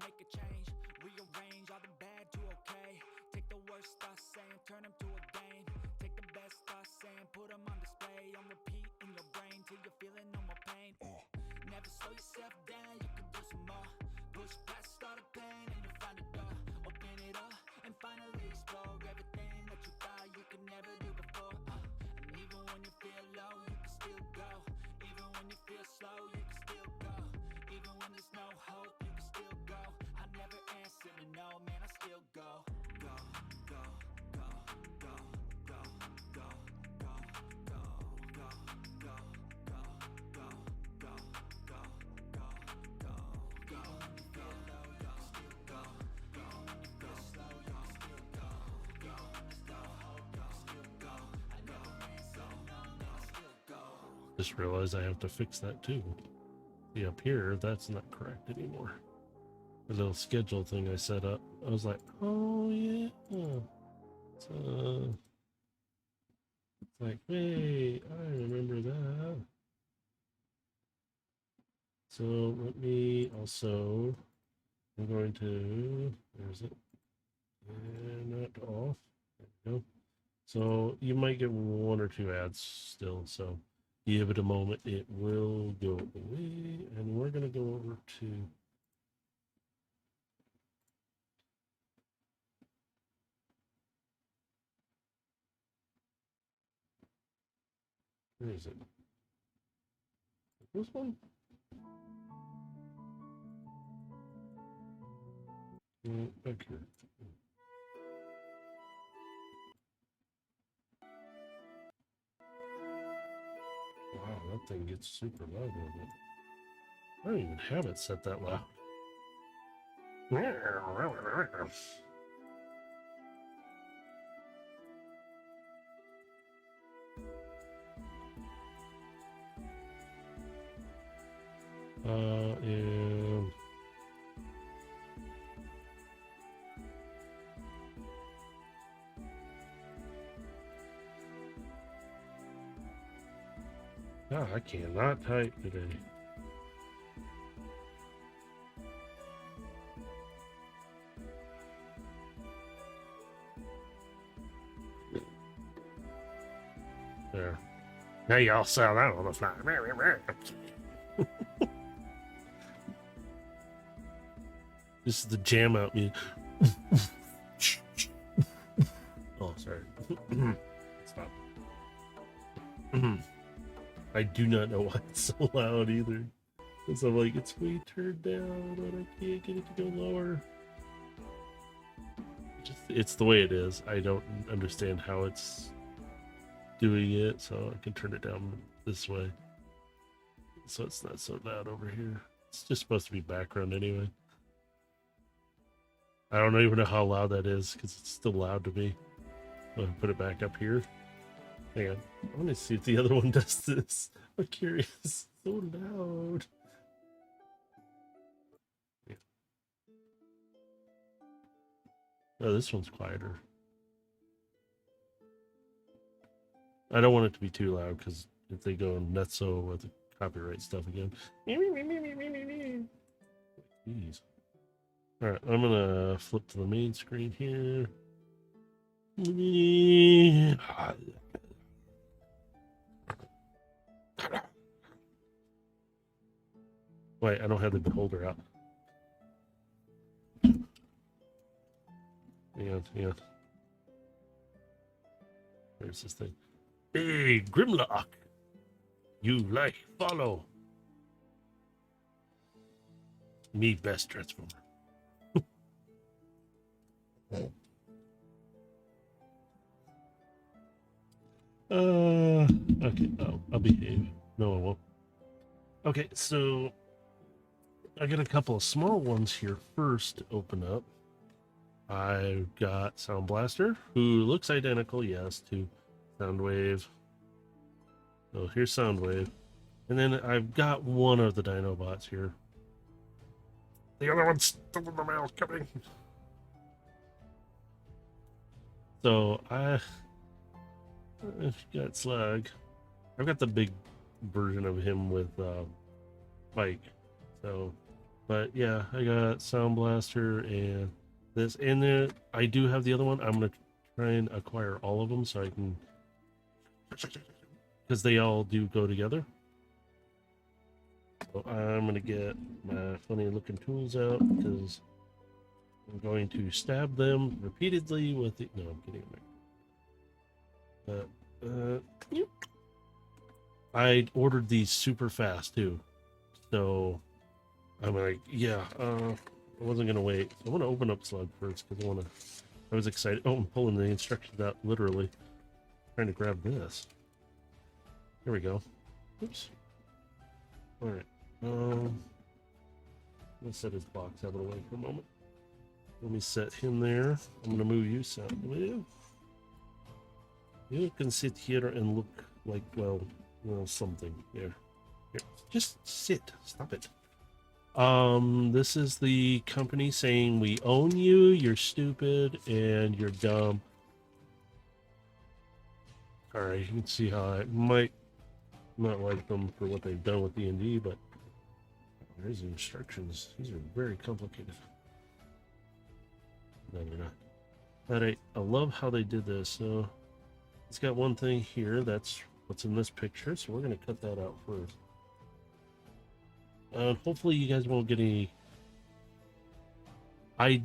make a change, rearrange all the bad to okay. Take the worst thoughts saying, turn them to a game. Take the best thoughts saying, put them on display. On repeat in your brain till you're feeling no more pain. Never slow yourself down, you can do some more. Push past all the pain and you'll find a door. Open it up and finally explore everything that you thought you could never do before. And even when you feel low, you can still go. Even when you feel slow, you can still go. Even when there's no hope, you can still go. I never answer to no, man, I still go. Go, go, go, go, go, go, go, go, go, go, go, go, go, go, go, go, go. When you feel low, you can still go. Go when you feel slow, you can still go. Go when there's no hope, you can still go. I never answer to no, man, I still go. Just realized I have to fix that too. See up here, that's not correct anymore. The little schedule thing I set up, I was like, oh yeah. So it's like, hey, I remember that. So let me also, I'm going to, there's it, and not off, there we go. So you might get one or two ads still, so give it a moment, it will go away, and we're going to go over to where is it? This one? Back here. Wow, that thing gets super loud with it. I don't even have it set that loud. And I cannot type today. There. Now y'all sell that on the fly. This is the jam out music. Oh, sorry. Stop. I do not know why it's so loud either. Because I'm like, it's way turned down, but I can't get it to go lower. It's the way it is. I don't understand how it's doing it, so I can turn it down this way. So it's not so loud over here. It's just supposed to be background anyway. I don't even know how loud that is because it's still loud to me. I'm gonna put it back up here. Hang on. I want to see if the other one does this. I'm curious. So loud. Yeah. Oh, this one's quieter. I don't want it to be too loud because if they go nutso with the copyright stuff again. Jeez. All right, I'm gonna flip to the main screen here. Wait, I don't have the beholder out. Yeah. Where's this thing? Hey, Grimlock! You like follow. Me best transformer. Okay, I'll behave. No, I won't. Okay, so I got a couple of small ones here first to open up. I've got Soundblaster, who looks identical, yes, to Soundwave. So here's Soundwave. And then I've got one of the Dinobots here. The other one's still in the mail coming. So I've got Slug. I've got the big version of him with Mike. So But yeah, I got Soundblaster and this, and then I do have the other one. I'm gonna try and acquire all of them so I can, because they all do go together. So I'm gonna get my funny looking tools out because I'm going to stab them repeatedly with the. No, I'm kidding. I ordered these super fast too, so I'm like, yeah, I wasn't gonna wait. So I'm gonna open up Slug first because I was excited. Oh, I'm pulling the instructions out literally, trying to grab this. Here we go. Oops. All right. Let's set his box out of the way for a moment. Let me set him there. I'm gonna move you, Sound. You can sit here and look like, well, something. Here. Just sit. Stop it. This is the company saying we own you, you're stupid, and you're dumb. Alright, you can see how I might not like them for what they've done with D&D, but there's the instructions. These are very complicated. No, they're not. But I love how they did this. So it's got one thing here. That's what's in this picture. So we're going to cut that out first. Hopefully you guys won't get any. I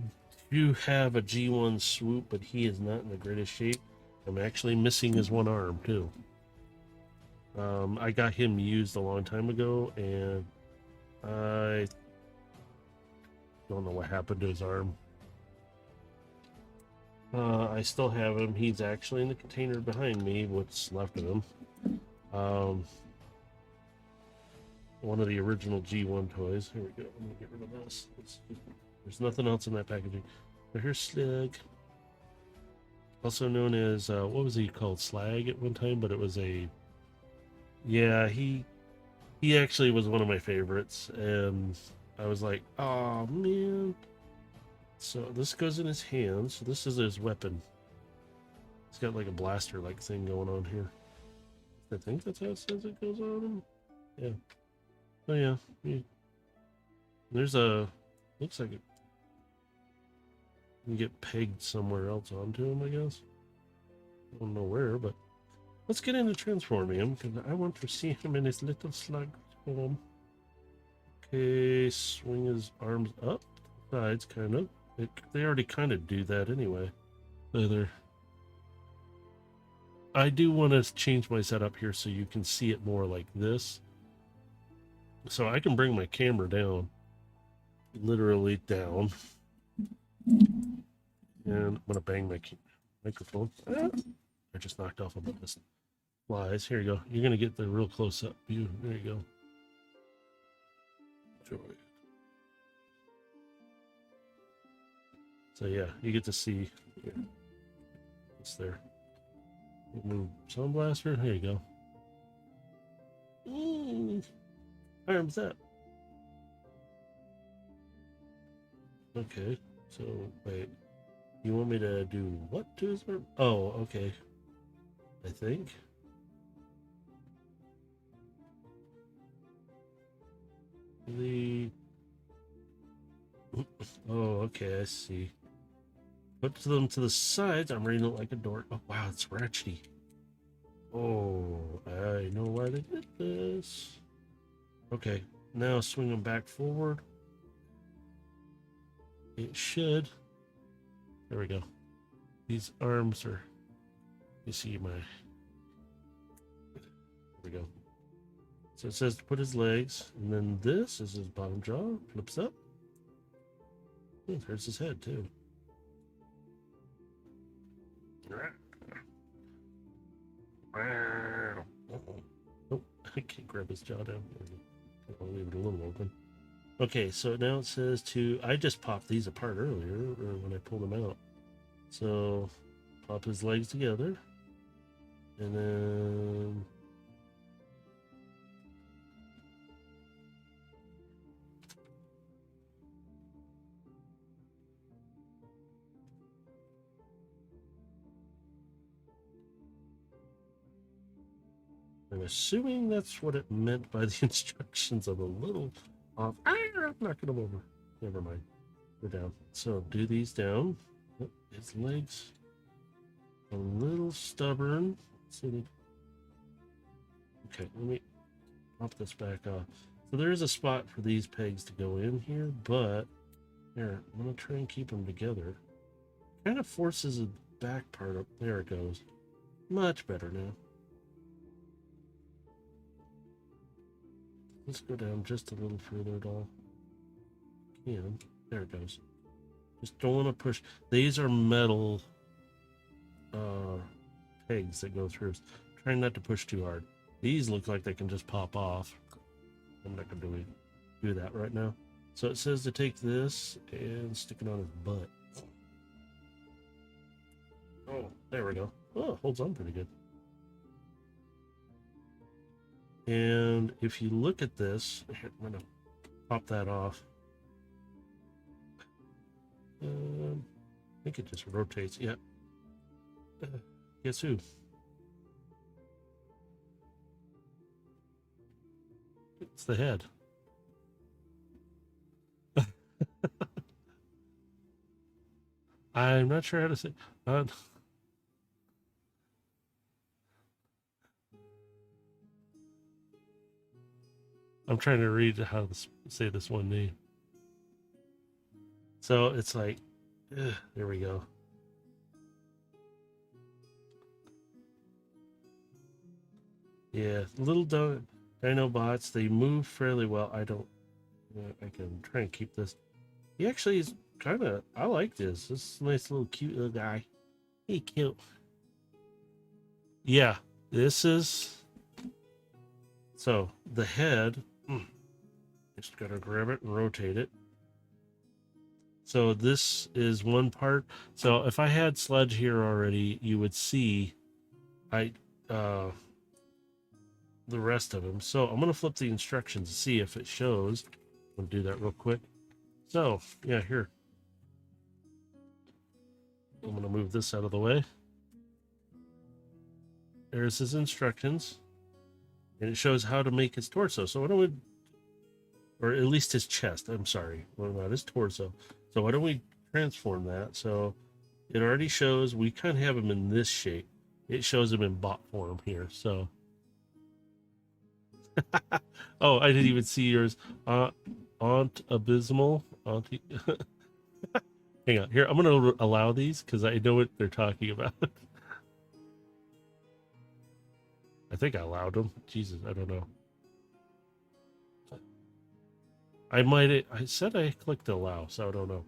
do have a G1 swoop, but he is not in the greatest shape. I'm actually missing his one arm too. I got him used a long time ago, and I don't know what happened to his arm. I still have him. He's actually in the container behind me, what's left of him. One of the original G1 toys. Here we go. I'm gonna get rid of this. There's nothing else in that packaging. But here's Slug, also known as what was he called? Slag at one time, but it was a. Yeah, he actually was one of my favorites, and I was like, oh man. So this goes in his hands. So this is his weapon. It's got like a blaster like thing going on here. I think that's how it says it goes on him. Yeah. Oh yeah. There's a. Looks like it. You get pegged somewhere else onto him, I guess. I don't know where, but let's get into transforming him because I want to see him in his little slug form. Okay, swing his arms up, sides, kind of. They already kind of do that anyway. There. I do want to change my setup here so you can see it more like this. So I can bring my camera down, literally down. And I'm going to bang my microphone. I just knocked off a bunch of flies. Here you go. You're going to get the real close-up view. There you go. Enjoy it. So yeah, you get to see. Yeah, it's there. Move Soundblaster. There you go. Arms up. Okay. So wait. You want me to do what to his arm? Oh, okay. I think. Oh, okay, I see. Put them to the sides. I'm reading it like a door. Oh, wow, it's ratchety. Oh, I know why they did this. Okay, now swing them back forward. It should. There we go. These arms are. You see my. There we go. So it says to put his legs, and then this is his bottom jaw. Flips up. Oh, there's his head too. Oh, I can't grab his jaw down. I'll leave it a little open. Okay, so now it says to. I just popped these apart earlier, or when I pulled them out. So, pop his legs together, and then. I'm assuming that's what it meant by the instructions. I'm a little off. Ah, I'm knocking them over. Never mind. They're down. So do these down. Oh, his legs a little stubborn. Okay, let me pop this back off. So there is a spot for these pegs to go in here, but here, I'm going to try and keep them together. Kind of forces the back part up. There it goes. Much better now. Let's go down just a little further at all. Can. There it goes. Just don't want to push. These are metal pegs that go through. Trying not to push too hard. These look like they can just pop off. I'm not going to do that right now. So it says to take this and stick it on his butt. Oh, there we go. Oh, holds on pretty good. And if you look at this, here, I'm going to pop that off. I think it just rotates. Yeah. Guess who? It's the head. I'm not sure how to say. I'm trying to read how to say this one name. So it's like, there we go. Yeah, little dino bots. They move fairly well. I can try and keep this. He actually is kind of. I like this. This is a nice little cute little guy. He cute. Yeah, this is. So the head. Just gotta grab it and rotate it. So this is one part. So if I had Sludge here already, you would see the rest of him. So I'm gonna flip the instructions to see if it shows. I'm gonna do that real quick. So yeah, here. I'm gonna move this out of the way. There's his instructions. And it shows how to make his torso. So what I would, or at least his chest, I'm sorry. Well, not his torso. So why don't we transform that? So it already shows, we kind of have him in this shape. It shows him in bot form here. So, oh, I didn't even see yours. Aunt Abysmal. Auntie. Hang on. Here, I'm going to allow these because I know what they're talking about. I think I allowed them. Jesus, I don't know. I said I clicked allow, so I don't know.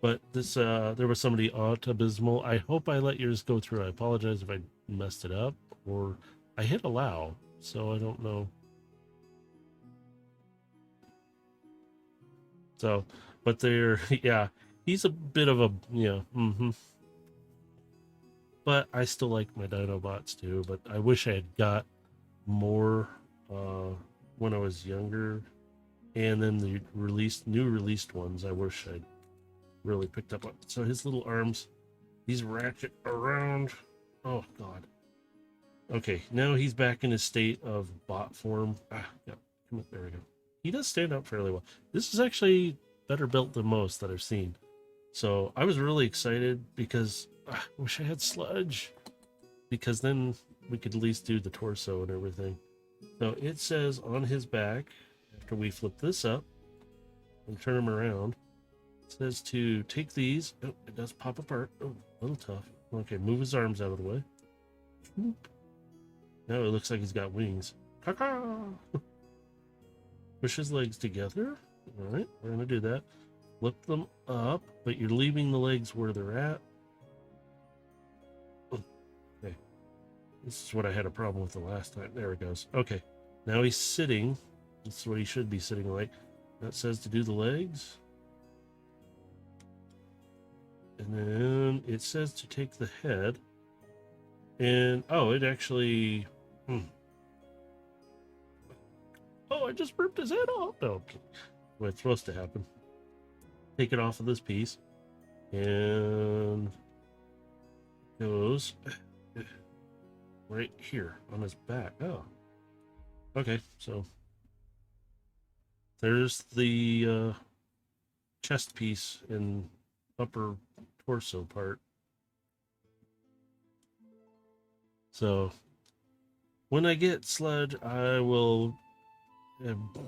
But this, there was somebody Aunt Abysmal. I hope I let yours go through. I apologize if I messed it up, or I hit allow, so I don't know. So, but they're, yeah, he's a bit of a, But I still like my Dinobots too, but I wish I had got more when I was younger. And then the new released ones, I wish I'd really picked up on. So his little arms, these ratchet around. Oh, God. Okay, now he's back in his state of bot form. Yeah, come on, there we go. He does stand up fairly well. This is actually better built than most that I've seen. So I was really excited because I wish I had Sludge, because then we could at least do the torso and everything. So it says on his back, after we flip this up and turn him around, it says to take these. Oh, it does pop apart. Oh, a little tough. Okay, move his arms out of the way. Now it looks like he's got wings. Push his legs together. All right, we're going to do that. Flip them up, but you're leaving the legs where they're at. Okay. This is what I had a problem with the last time. There it goes. Okay. Now he's sitting. This is what he should be sitting like. That says to do the legs. And then it says to take the head. And, oh, it actually... Oh, I just ripped his head off. No, well, it's supposed to happen. Take it off of this piece. And goes right here on his back. Oh. Okay, so there's the chest piece and upper torso part. So when I get Sludge, I will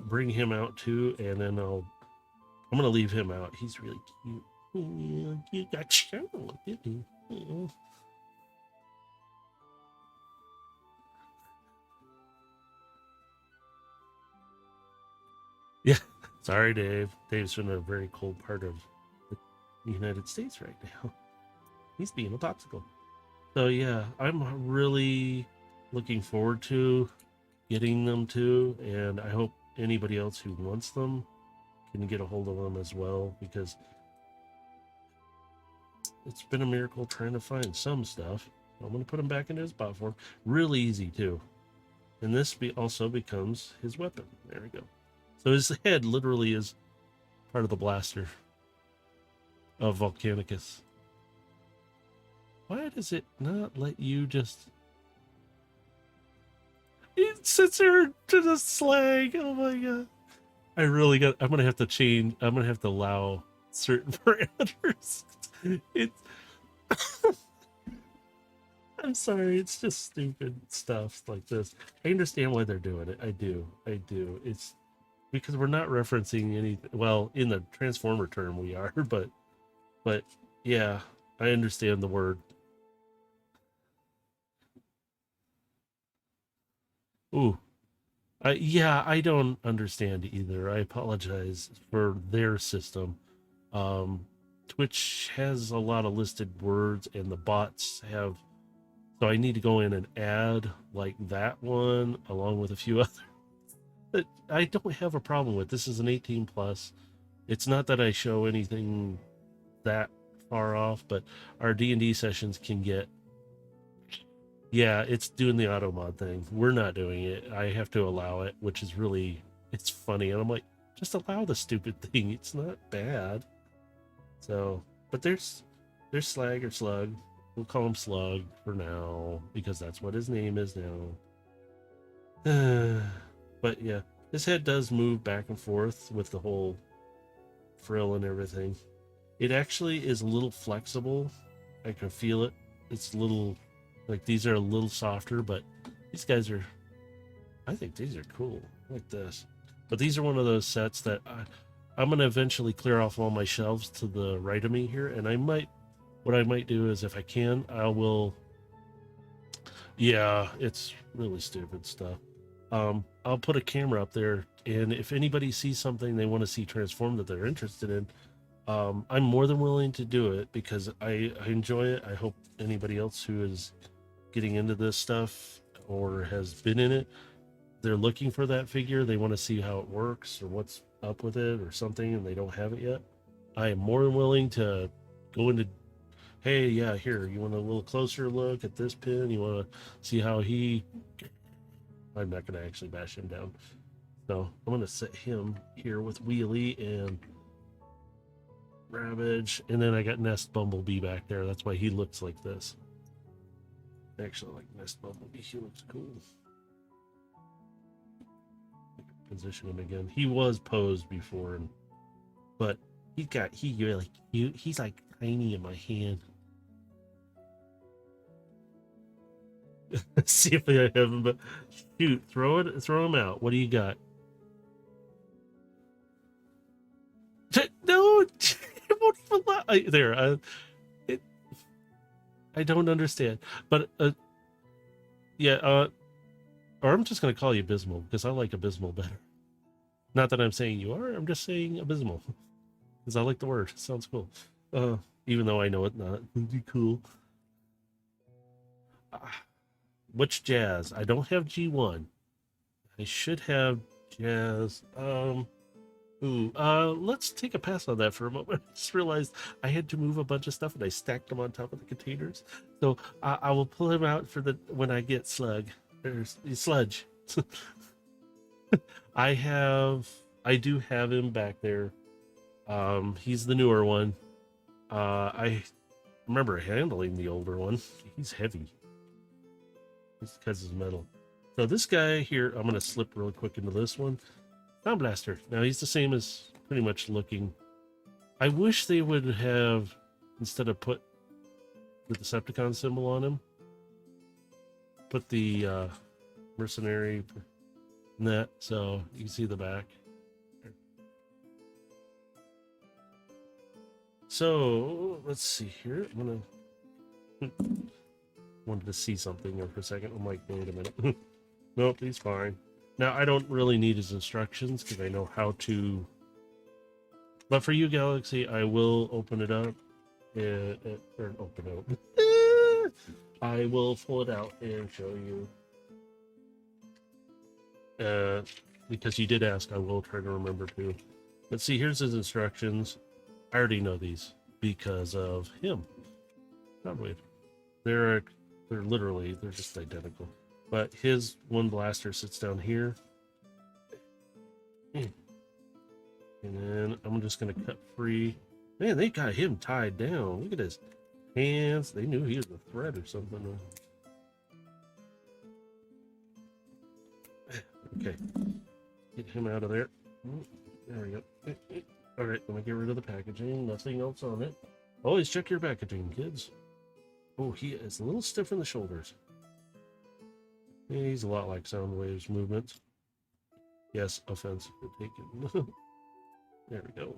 bring him out too, and then I'm gonna leave him out. He's really cute. You got shown, didn't you? Yeah. Sorry, Dave. Dave's in a very cold part of the United States right now. He's being a popsicle. So yeah, I'm really looking forward to getting them too, and I hope anybody else who wants them can get a hold of them as well, because it's been a miracle trying to find some stuff. I'm going to put him back into his bot form. Really easy too. And this also becomes his weapon. There we go. So his head literally is part of the blaster of Volcanicus. Why does it not let you just... It sits there to the slag. Oh my god. I'm going to have to change. I'm going to have to allow certain parameters. It's... I'm sorry, it's just stupid stuff like this. I understand why they're doing it. I do. It's because we're not referencing anything. Well, in the Transformer term we are, but yeah, I understand the word. Ooh. Yeah, I don't understand either. I apologize for their system. Twitch has a lot of listed words, and the bots have... So I need to go in and add like that one along with a few others that I don't have a problem with. This is an 18 plus. It's not that I show anything that far off, but our D&D sessions can get... Yeah, it's doing the auto mod thing. We're not doing it. I have to allow it, which is really... It's funny. And I'm like, just allow the stupid thing. It's not bad. So, but there's Slag or Slug. We'll call him Slug for now, because that's what his name is now. But yeah, his head does move back and forth with the whole frill and everything. It actually is a little flexible. I can feel it. It's a little, like, these are a little softer, but these guys are... I think these are cool. I like this. But these are one of those sets that I'm going to eventually clear off all my shelves to the right of me here, and what I might do is, if I can, I will... Yeah, it's really stupid stuff. I'll put a camera up there, and if anybody sees something they want to see transformed that they're interested in, I'm more than willing to do it, because I enjoy it. I hope anybody else who is getting into this stuff or has been in it, they're looking for that figure. They want to see how it works or what's up with it or something, and they don't have it yet. I am more than willing to go into... Hey, yeah, here, you want a little closer look at this pin? You want to see how he... I'm not going to actually bash him down. So I'm going to set him here with Wheelie and Ravage. And then I got Nest Bumblebee back there. That's why he looks like this. Actually, like Nest Bumblebee. He looks cool. Position him again. He was posed before, but he's really cute. He's like tiny in my hand. See if I have him, but shoot, throw him out. What do you got? No, it won't even allow... I don't understand, but yeah, or I'm just gonna call you Abysmal, because I like Abysmal better. Not that I'm saying you are. I'm just saying Abysmal, because I like the word. It sounds cool. Even though I know it's not. It'd be cool. Which Jazz? I don't have G1. I should have Jazz. Let's take a pass on that for a moment. I just realized I had to move a bunch of stuff, and I stacked them on top of the containers. So I will pull him out for when I get Slug or Sludge. I do have him back there. He's the newer one. I remember handling the older one. He's heavy. It's because it's metal. So this guy here, I'm going to slip real quick into this one. Soundblaster. Now he's the same as pretty much looking. I wish they would have, instead of put the Decepticon symbol on him, put the mercenary in that, so you can see the back. So let's see here. I'm gonna wanted to see something there for a second. I'm like, wait a minute. Nope, he's fine. Now I don't really need his instructions because I know how to. But for you, Galaxy, I will open it up. Or open it up. I will pull it out and show you. Because you did ask, I will try to remember to. Let's see, here's his instructions. I already know these because of him. Not weird. They're literally, they're just identical. But his one blaster sits down here. And then I'm just going to cut free. Man, they got him tied down. Look at his hands. They knew he was a threat or something. Okay. Get him out of there. There we go. All right, let me get rid of the packaging. Nothing else on it. Always check your packaging, kids. Oh, he is a little stiff in the shoulders. Yeah, he's a lot like Soundwave's movements. Yes, offense taken. There we go.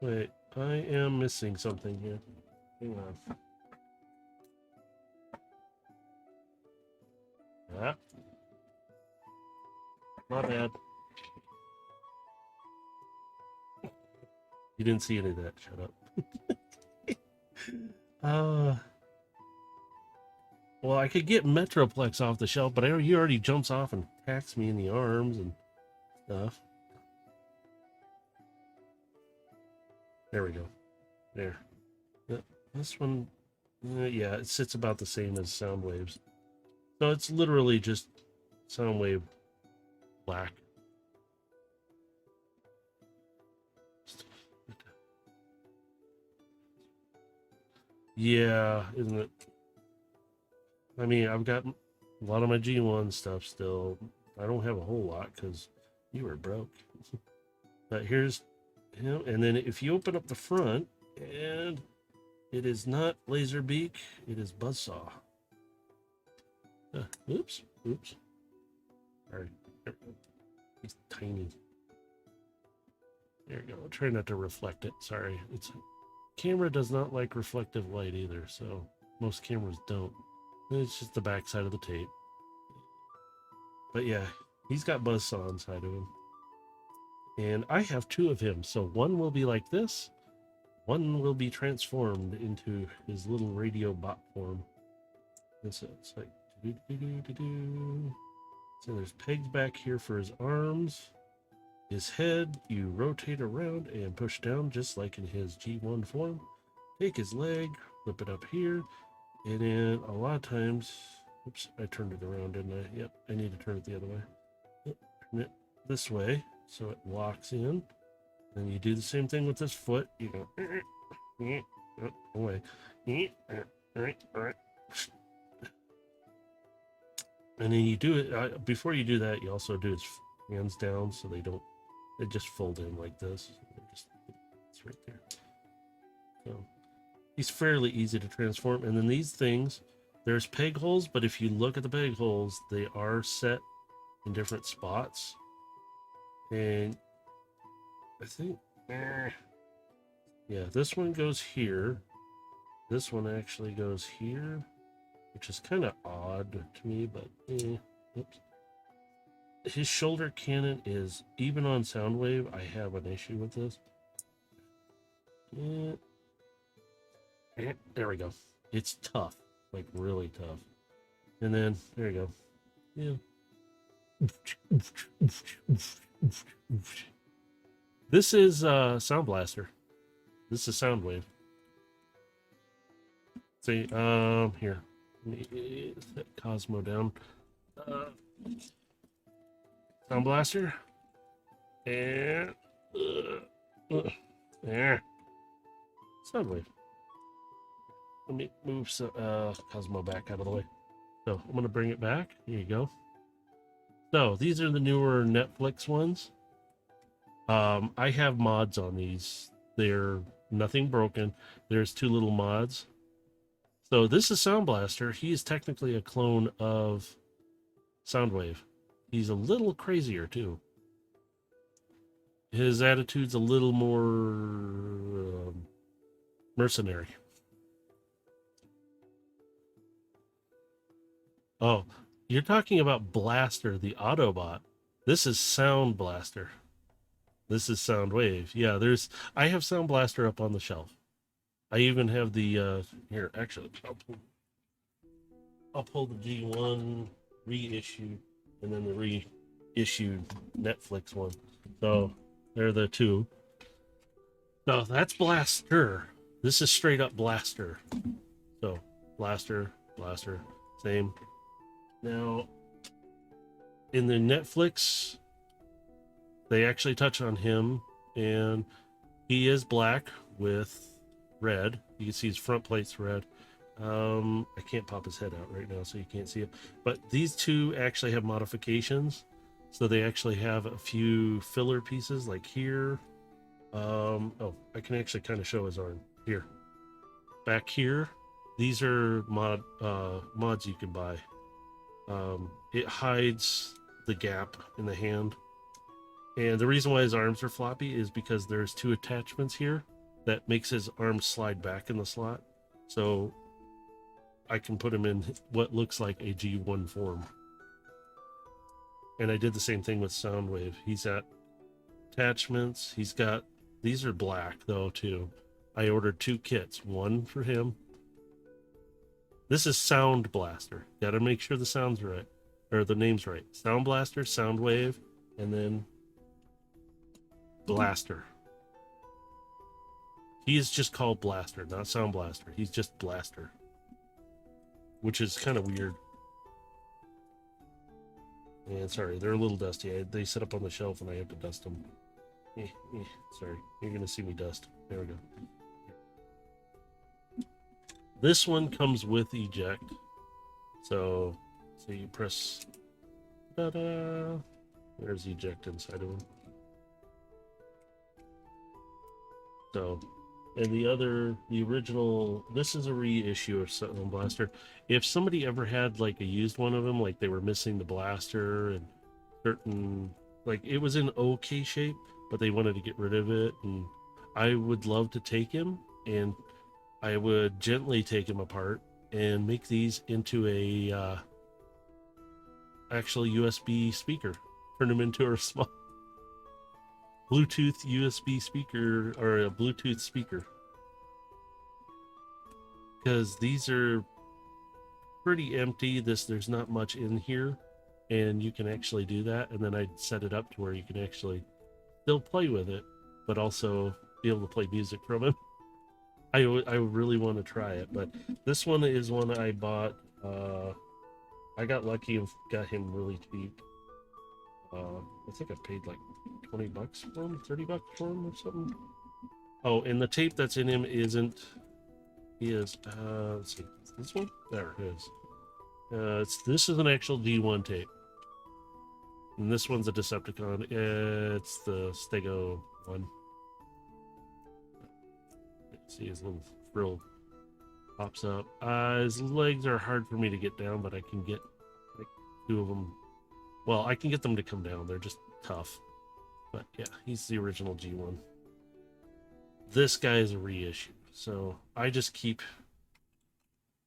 Wait, I am missing something here. Hang on. Ah. My bad. You didn't see any of that. Shut up. Well, I could get Metroplex off the shelf, but he already jumps off and attacks me in the arms and stuff. There we go. There. This one, yeah, it sits about the same as Soundwave's. So it's literally just Soundwave black. Yeah, isn't it? I mean, I've got a lot of my G1 stuff still. I don't have a whole lot because you were broke. But here's him. And then if you open up the front, and it is not Laserbeak, it is Buzzsaw. Oops. Sorry. He's tiny. There you go. I'll try not to reflect it. Sorry. Camera does not like reflective light either, so most cameras don't. It's just the back side of the tape. But yeah, he's got Buzzsaw inside of him. And I have two of him, so one will be like this. One will be transformed into his little radio bot form. And so it's like so there's pegs back here for his arms. His head, you rotate around and push down just like in his G1 form. Take his leg, flip it up here, and then a lot of times, oops, I turned it around, didn't I? Yep, I need to turn it the other way. Yep, turn it this way so it locks in. Then you do the same thing with this foot. You go away. And then you do it before you do that. You also do his hands down so they just fold in like this. It's right there. So he's fairly easy to transform. And then these things, there's peg holes, but if you look at the peg holes, they are set in different spots. And I think, yeah, this one goes here. This one actually goes here, which is kind of odd to me, but oops. His shoulder cannon is, even on Soundwave, I have an issue with this. There we go. It's tough, like really tough. And then, there you go. Yeah. This is Soundblaster. This is Soundwave. See, here. Let me set Cosmo down. Soundblaster. And there. Soundwave. let me move Cosmo back out of the way. So I'm going to bring it back. Here you go. So these are the newer Netflix ones. I have mods on these. They're nothing broken. There's 2 little mods. So this is Soundblaster. He is technically a clone of Soundwave. He's a little crazier too. His attitude's a little more mercenary. Oh, you're talking about Blaster, the Autobot. This is Soundblaster. This is Soundwave. Yeah, I have Soundblaster up on the shelf. I even have the here. Actually, I'll pull the G1 reissue and then the reissued Netflix one. So they're the 2. So that's Blaster. This is straight up Blaster. So Blaster, same. Now in the Netflix, they actually touch on him, and he is black with red. You can see his front plate's red. I can't pop his head out right now, so you can't see it. But these 2 actually have modifications. So they actually have a few filler pieces, like here. Oh, I can actually kind of show his arm here. Back here, these are mods you can buy. It hides the gap in the hand. And the reason why his arms are floppy is because there's 2 attachments here that makes his arms slide back in the slot. So I can put him in what looks like a G1 form. And I did the same thing with Soundwave. He's got attachments. These are black though too. I ordered 2 kits, one for him. This is Soundblaster. Got to make sure the sound's right, or the name's right. Soundblaster, Soundwave, and then Blaster. He is just called Blaster, not Soundblaster. He's just Blaster, which is kind of weird. And sorry, they're a little dusty. They sit up on the shelf and I have to dust them. Sorry, you're gonna see me dust. There we go. This one comes with eject. So you press, ta-da! There's eject inside of him. So, and the original, this is a reissue of Soundblaster. If somebody ever had like a used one of them, like they were missing the blaster and certain, like it was in okay shape, but they wanted to get rid of it, and I would love to take him, and I would gently take him apart and make these into a actual USB speaker. Turn them into a small Bluetooth USB speaker, or a Bluetooth speaker, because these are pretty empty. There's not much in here, and you can actually do that. And then I'd set it up to where you can actually still play with it, but also be able to play music from it. I really want to try it, but this one is one I bought. I got lucky and got him really cheap. I think I paid like $20 for him, $30 for him or something. Oh, and the tape that's in him let's see, this one? There it is. This is an actual G1 tape. And this one's a Decepticon. It's the Stego one. See, his little frill pops up. His legs are hard for me to get down, but I can get like 2 of them. Well, I can get them to come down. They're just tough. But yeah, he's the original G1. This guy is a reissue, so I just keep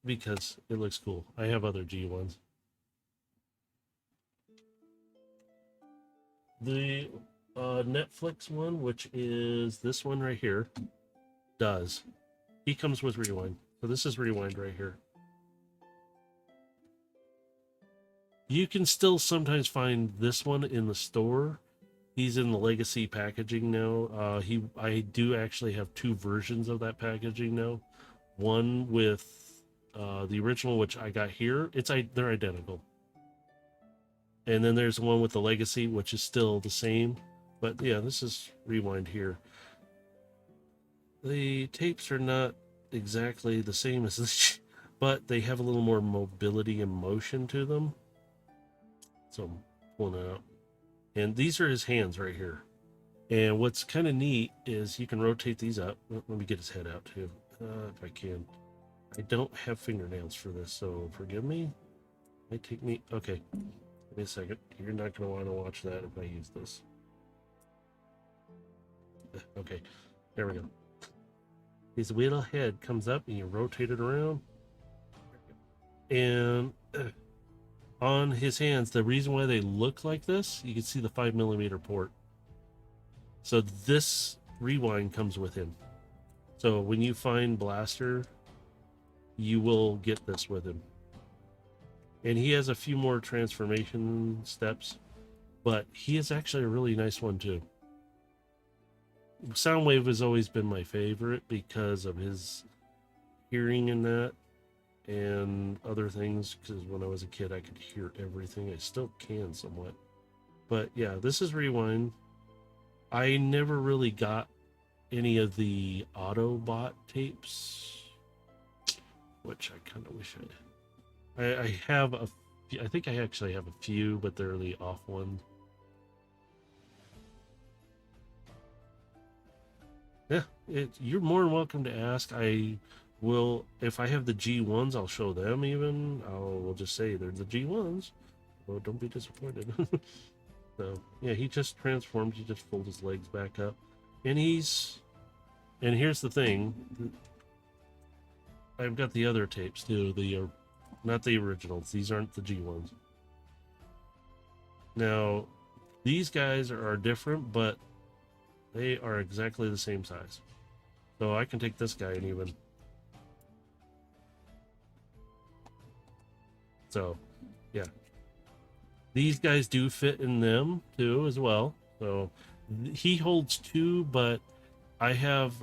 because it looks cool. I have other G1s. The Netflix one, which is this one right here, he comes with rewind. So this is rewind right here. You can still sometimes find this one in the store. He's in the legacy packaging now. I do actually have 2 versions of that packaging now. One with the original, which I got here. They're identical. And then there's one with the legacy, which is still the same. But yeah, this is rewind here. The tapes are not exactly the same as this, but they have a little more mobility and motion to them. So I'm pulling it out. And these are his hands right here. And what's kind of neat is you can rotate these up. Let me get his head out too, if I can. I don't have fingernails for this, so forgive me. It might take me... Okay, give me a second. You're not going to want to watch that if I use this. Okay, there we go. His little head comes up and you rotate it around. And on his hands, the reason why they look like this, you can see the 5mm port. So this rewind comes with him. So when you find Blaster, you will get this with him. And he has a few more transformation steps, but he is actually a really nice one too. Soundwave has always been my favorite because of his hearing in that and other things, because when I was a kid I could hear everything. I still can somewhat. But yeah, this is Rewind. I never really got any of the Autobot tapes, which I kind of wish I have a few. I think I actually have a few, but they're the off ones. Yeah, you're more than welcome to ask. I will, if I have the G1s, I'll show them even. We'll just say they're the G1s. Oh, don't be disappointed. So, yeah, he just transformed. He just folded his legs back up. And here's the thing. I've got the other tapes too. Not the originals. These aren't the G1s. Now, these guys are different, but they are exactly the same size. So I can take this guy and even... So, yeah. These guys do fit in them too as well. So he holds two, but I have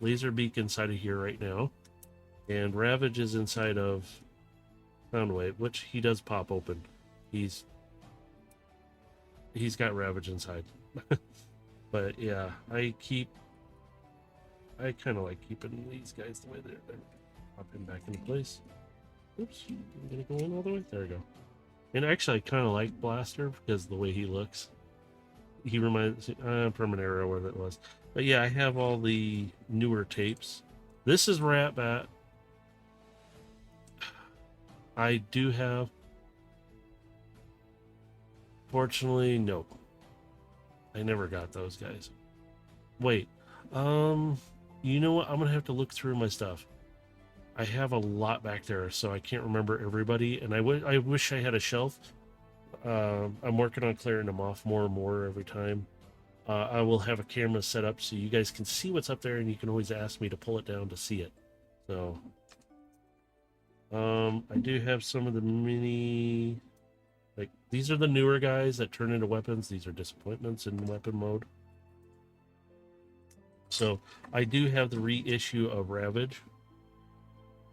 Laserbeak inside of here right now. And Ravage is inside of Soundwave, which he does pop open. He's got Ravage inside. But yeah, I kind of like keeping these guys the way they're popping back into place. Oops, I'm gonna go in all the way. There we go. And actually, I kind of like Blaster because of the way he looks. He reminds from an era where that was. But yeah, I have all the newer tapes. This is Rat-Bat. I do have... Fortunately, no. I never got those guys. Wait. You know what? I'm going to have to look through my stuff. I have a lot back there, so I can't remember everybody, and I wish I had a shelf. I'm working on clearing them off more and more every time. I will have a camera set up so you guys can see what's up there, and you can always ask me to pull it down to see it. So, I do have some of the mini... Like, these are the newer guys that turn into weapons. These are disappointments in weapon mode. So, I do have the reissue of Ravage.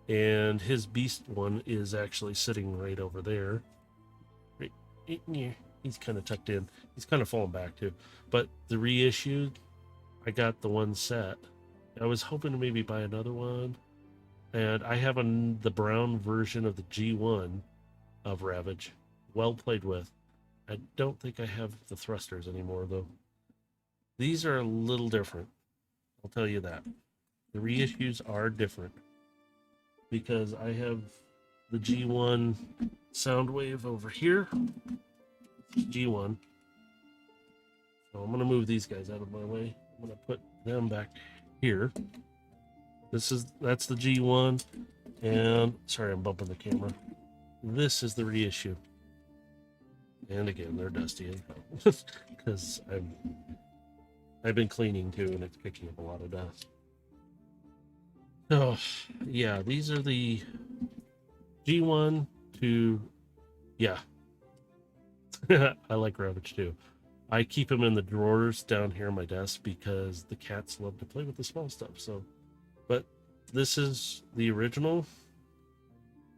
And his beast one is actually sitting right over there. Right, he's kind of tucked in. He's kind of falling back too. But the reissue, I got the one set. I was hoping to maybe buy another one. And I have the brown version of the G1 of Ravage. Well played with. I don't think I have the thrusters anymore though. These are a little different. I'll tell you that. The reissues are different. Because I have the G1 Soundwave over here. G1. So I'm going to move these guys out of my way. I'm going to put them back here. That's the G1. And, sorry, I'm bumping the camera. This is the reissue. And again, they're dusty because I've been cleaning too, and it's picking up a lot of dust. Oh, yeah, these are the G1 to, yeah. I like Ravage too. I keep them in the drawers down here on my desk because the cats love to play with the small stuff. So, but this is the original.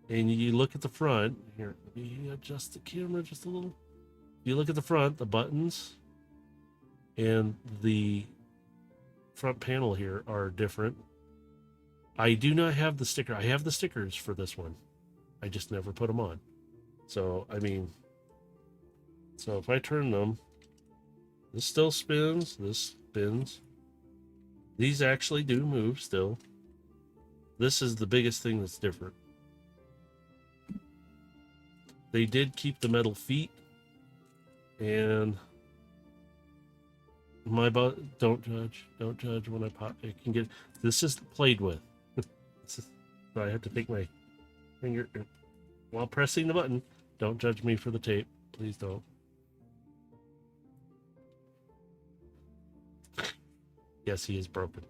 And you look at the front. Here, let me adjust the camera just a little. You look at the front, the buttons and the front panel here are different. I do not have the sticker. I have the stickers for this one. I just never put them on. So, I mean, so if I turn them, this still spins, this spins. These actually do move still. This is the biggest thing that's different. They did keep the metal feet, and my butt. Don't judge when I pop. It can get. This is played with. So I have to take my finger while pressing the button. Don't judge me for the tape, please don't. Yes, he is broken.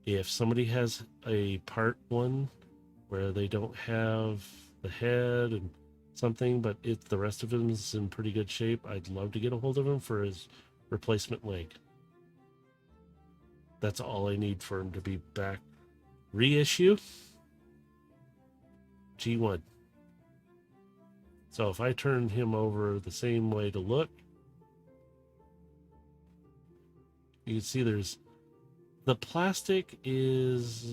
If somebody has a part one where they don't have the head and something, but the rest of him is in pretty good shape, I'd love to get a hold of him for his replacement leg. That's all I need for him to be back. Reissue G1. So if I turn him over the same way to look, you can see there's the plastic is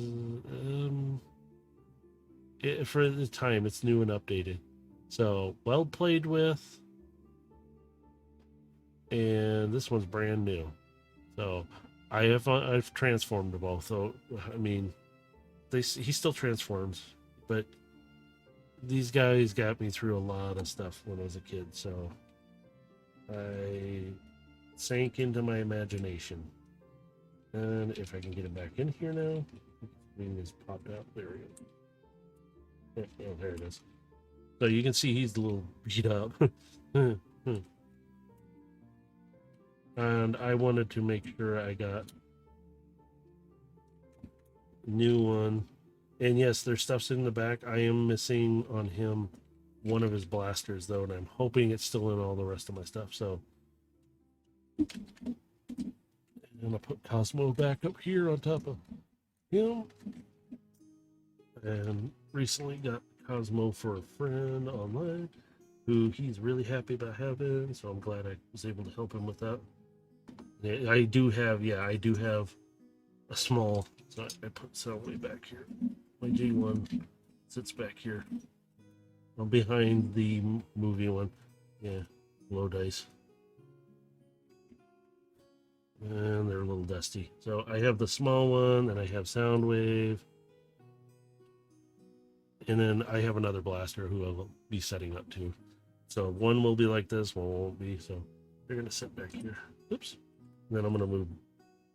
for the time it's new and updated, so well played with, and this one's brand new. So I've transformed them both. So I mean, he still transforms, but these guys got me through a lot of stuff when I was a kid, so I sank into my imagination. And if I can get it back in here now, screen is popped out. There we go. Oh, there it is. So you can see he's a little beat up. And I wanted to make sure I got new one. And yes, there's stuff's in the back. I am missing on him one of his blasters though, and I'm hoping it's still in all the rest of my stuff. So I'm gonna put Cosmo back up here on top of him. And recently got Cosmo for a friend online who he's really happy about having, so I'm glad I was able to help him with that. I do have a small, so I put Soundwave back here. My G1 sits back here. I'm behind the movie one. Yeah, low dice. And they're a little dusty. So I have the small one, and I have Soundwave. And then I have another blaster who I'll be setting up too. So one will be like this, one won't be. So they're going to sit back here. Oops. And then I'm going to move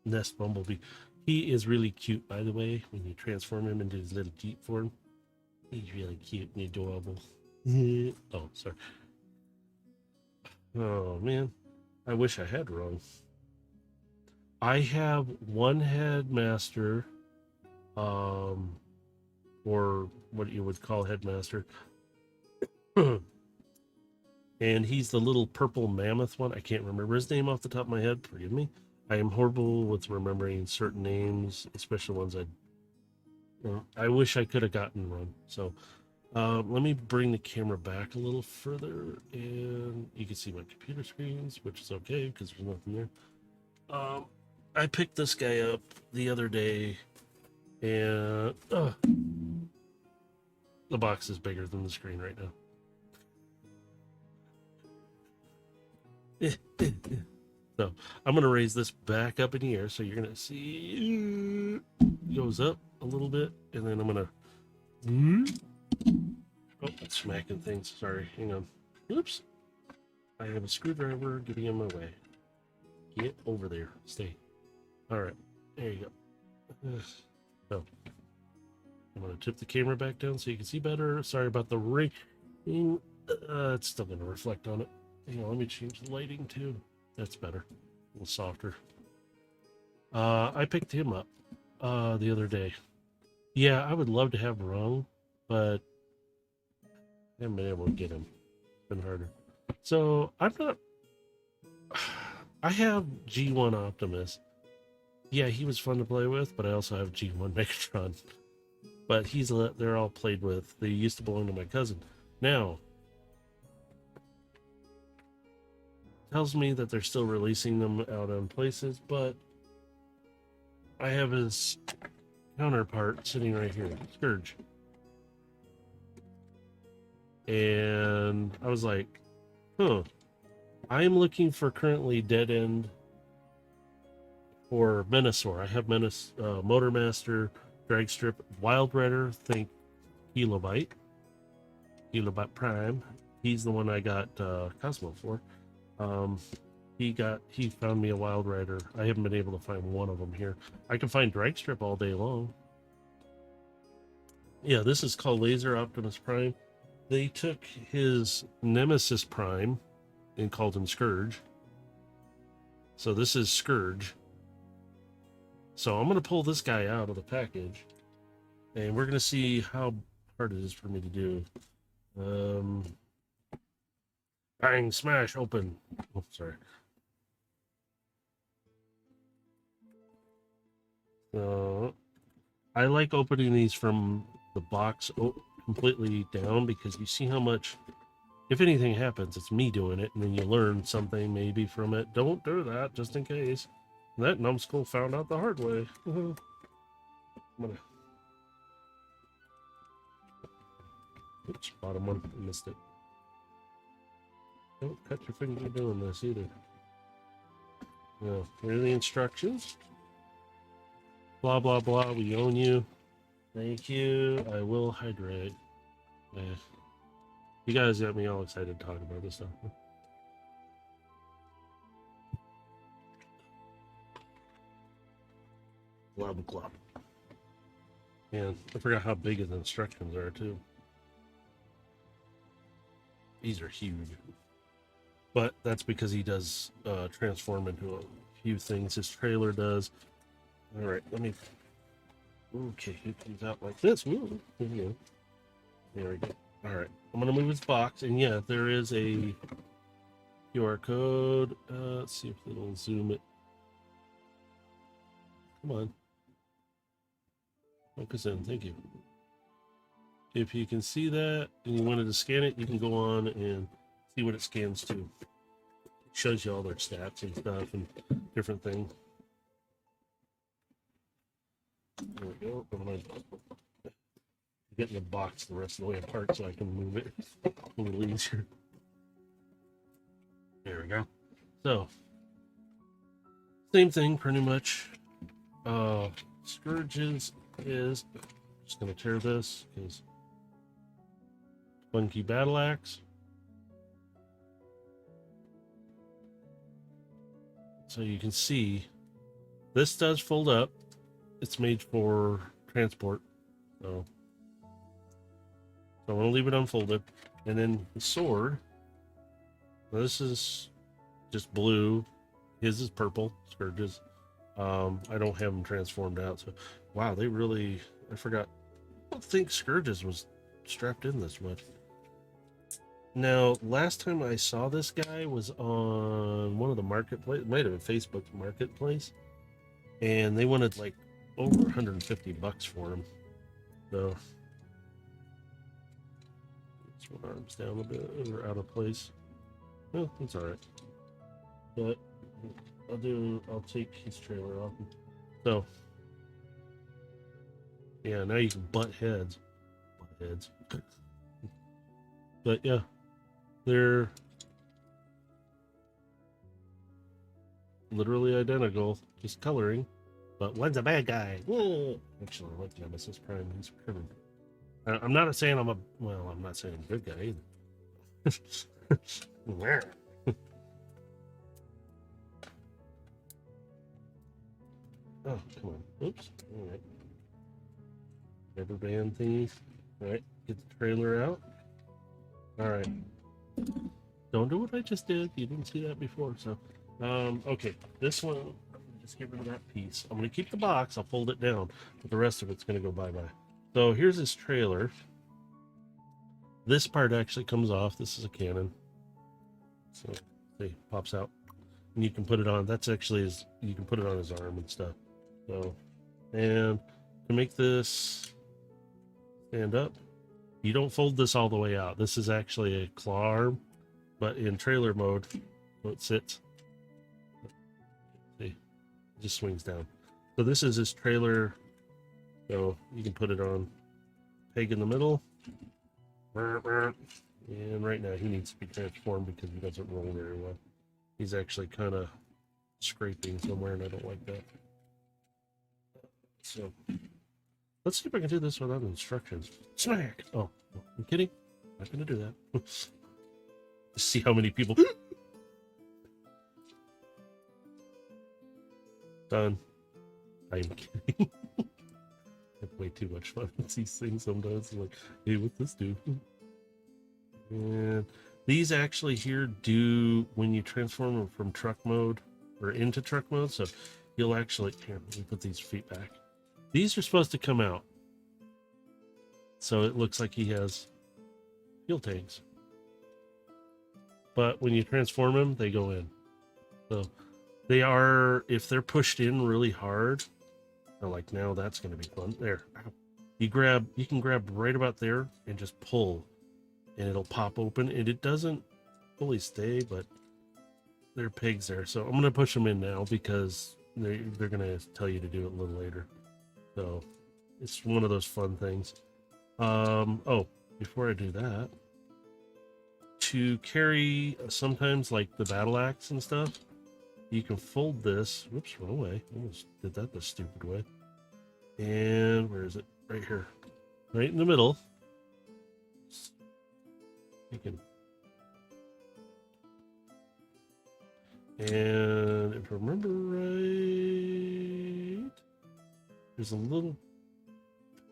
Nest Bumblebee. He is really cute, by the way, when you transform him into his little Jeep form. He's really cute and adorable. Oh, sorry. Oh, man. I wish I had wrong. I have one headmaster, or what you would call headmaster. And he's the little purple mammoth one. I can't remember his name off the top of my head. Forgive me. I am horrible with remembering certain names, especially ones I wish I could have gotten wrong. So let me bring the camera back a little further, and you can see my computer screens, which is okay because there's nothing there. I picked this guy up the other day, and the box is bigger than the screen right now. So I'm going to raise this back up in the air, so you're going to see it goes up a little bit, and then I'm going to... Oh, it's smacking things. Sorry, hang on. Oops. I have a screwdriver getting in my way. Get over there. Stay. All right. There you go. So I'm going to tip the camera back down so you can see better. Sorry about the ring. It's still going to reflect on it. Hang on, let me change the lighting too. That's better. A little softer. I picked him up the other day. Yeah, I would love to have Rung, but I haven't been able to get him. It's been harder. So I'm not... I have G1 Optimus. Yeah, he was fun to play with, but I also have G1 Megatron. But they're all played with. They used to belong to my cousin. Now, tells me that they're still releasing them out on places, but I have his counterpart sitting right here, Scourge. And I was like, huh, I'm looking for currently dead end for Venusaur. I have Motor Master, Drag Strip, Wild Rider, think Kilobite Prime. He's the one I got Cosmo for. He found me a Wild Rider. I haven't been able to find one of them here. I can find Drag Strip all day long. Yeah, this is called Laser Optimus Prime. They took his Nemesis Prime and called him Scourge. So this is Scourge. So I'm going to pull this guy out of the package, and we're going to see how hard it is for me to do. Bang, smash, open. Oh, sorry. I like opening these from the box completely down, because you see how much, if anything happens, it's me doing it, and then you learn something maybe from it. Don't do that, just in case. That numbskull found out the hard way. I'm gonna... Oops, bottom one, missed it. Don't cut your finger doing this either. Now, here are the instructions. Blah, blah, blah, we own you. Thank you, I will hydrate. You guys got me all excited talking about this stuff. Glub, glub. And I forgot how big the instructions are, too. These are huge. But that's because he does transform into a few things. His trailer does. All right, let me... Okay, it comes out like this. Ooh, there we go. All right, I'm going to move his box. And yeah, there is a QR code. Let's see if it'll zoom it. Come on. Focus in. Thank you. If you can see that and you wanted to scan it, you can go on and see what it scans to. It shows you all their stats and stuff and different things. There we go. I'm going to get in the box the rest of the way apart so I can move it a little easier. There we go. So, same thing pretty much. Scourges is... Just going to tear this because... Funky Battle Axe. So you can see this does fold up. It's made for transport. So I'm going to leave it unfolded. And then the sword. This is just blue. His is purple. Scourge's. I don't have them transformed out. So wow, they really... I forgot. I don't think Scourge's was strapped in this much. Now, last time I saw this guy was on one of the marketplace, it might have been Facebook's marketplace, and they wanted like over $150 for him. So, this one arm's down a bit, or out of place. Well, it's all right. But I'll take his trailer off. So, yeah, now you can butt heads. Butt heads. But yeah. They're literally identical, just coloring, but one's a bad guy. Whoa. Actually, I like Nemesis Prime. He's criminal. I'm not saying I'm not saying I'm a good guy either. Oh, come on. Oops. All right. Rubber band thingies. All right. Get the trailer out. All right. Don't do what I just did. You didn't see that before. So, okay, this one, just get rid of that piece. I'm going to keep the box. I'll fold it down, but the rest of it's going to go bye-bye. So here's his trailer. This part actually comes off. This is a cannon. So, see, pops out. And you can put it on. That's actually his, you can put it on his arm and stuff. So, and to make this stand up, you don't fold this all the way out. This is actually a claw arm, but in trailer mode, so it sits. See, it just swings down. So this is his trailer So you can put it on peg in the middle. And right now he needs to be transformed because he doesn't roll very well. He's actually kind of scraping somewhere, and I don't like that. So let's see if I can do this without instructions. Smack! Oh, I'm kidding. I'm not going to do that. Just see how many people... Done. I am kidding. I have way too much fun with these things sometimes. Like, hey, what's this do? And these actually here do, when you transform them from truck mode or into truck mode, so you'll actually, here, let me put these feet back. These are supposed to come out. So it looks like he has fuel tanks. But when you transform them, they go in. So they are, if they're pushed in really hard, like now that's going to be fun. There. You can grab right about there and just pull. And it'll pop open, and it doesn't fully stay, but there are pegs there. So I'm going to push them in now because they're going to tell you to do it a little later. So it's one of those fun things. Oh, before I do that, to carry sometimes like the battle axe and stuff, you can fold this. Whoops, run away. Almost did that the stupid way. And where is it? Right here. Right in the middle. You can, and if I remember right, there's a little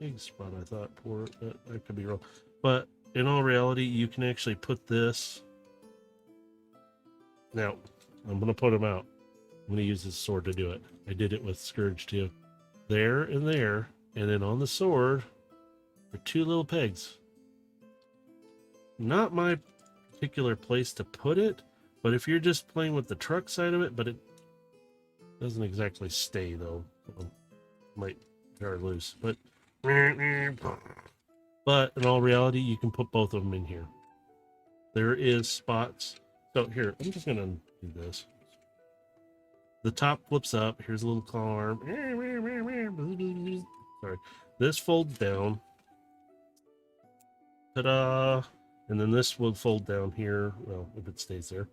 pig spot I thought for it, but I could be wrong. But in all reality, you can actually put this. Now, I'm going to put him out. I'm going to use this sword to do it. I did it with Scourge too. There and there, and then on the sword are two little pegs. Not my particular place to put it, but if you're just playing with the truck side of it, but it doesn't exactly stay though, so might tear loose. But in all reality, you can put both of them in here. There is spots. So here, I'm just gonna do this. The top flips up. Here's a little claw arm. Sorry, this folds down. Ta-da! And then this will fold down here, well, if it stays there.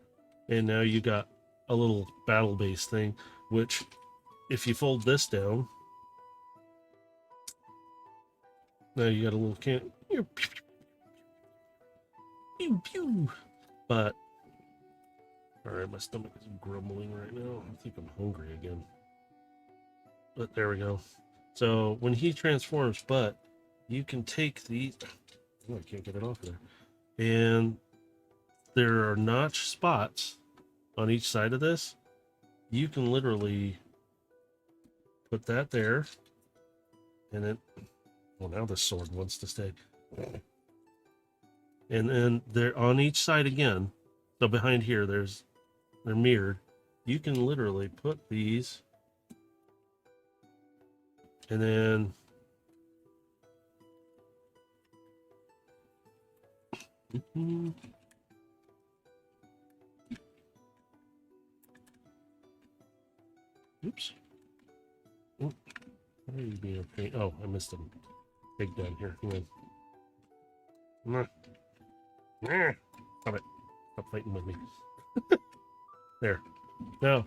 And now you got a little battle base thing, which if you fold this down, now you got a little can. Pew, pew. But, alright, my stomach is grumbling right now. I think I'm hungry again. But there we go. So when he transforms, but you can take these. Oh, I can't get it off there. And there are notch spots on each side of this. You can literally put that there, and then, well, now the sword wants to stay. And then they're on each side again. So behind here, they're mirrored. You can literally put these, and then oops. Oh, why are you being a pain? Oh, I missed a pig down here. Hang on. Stop it. Stop fighting with me. There. Now.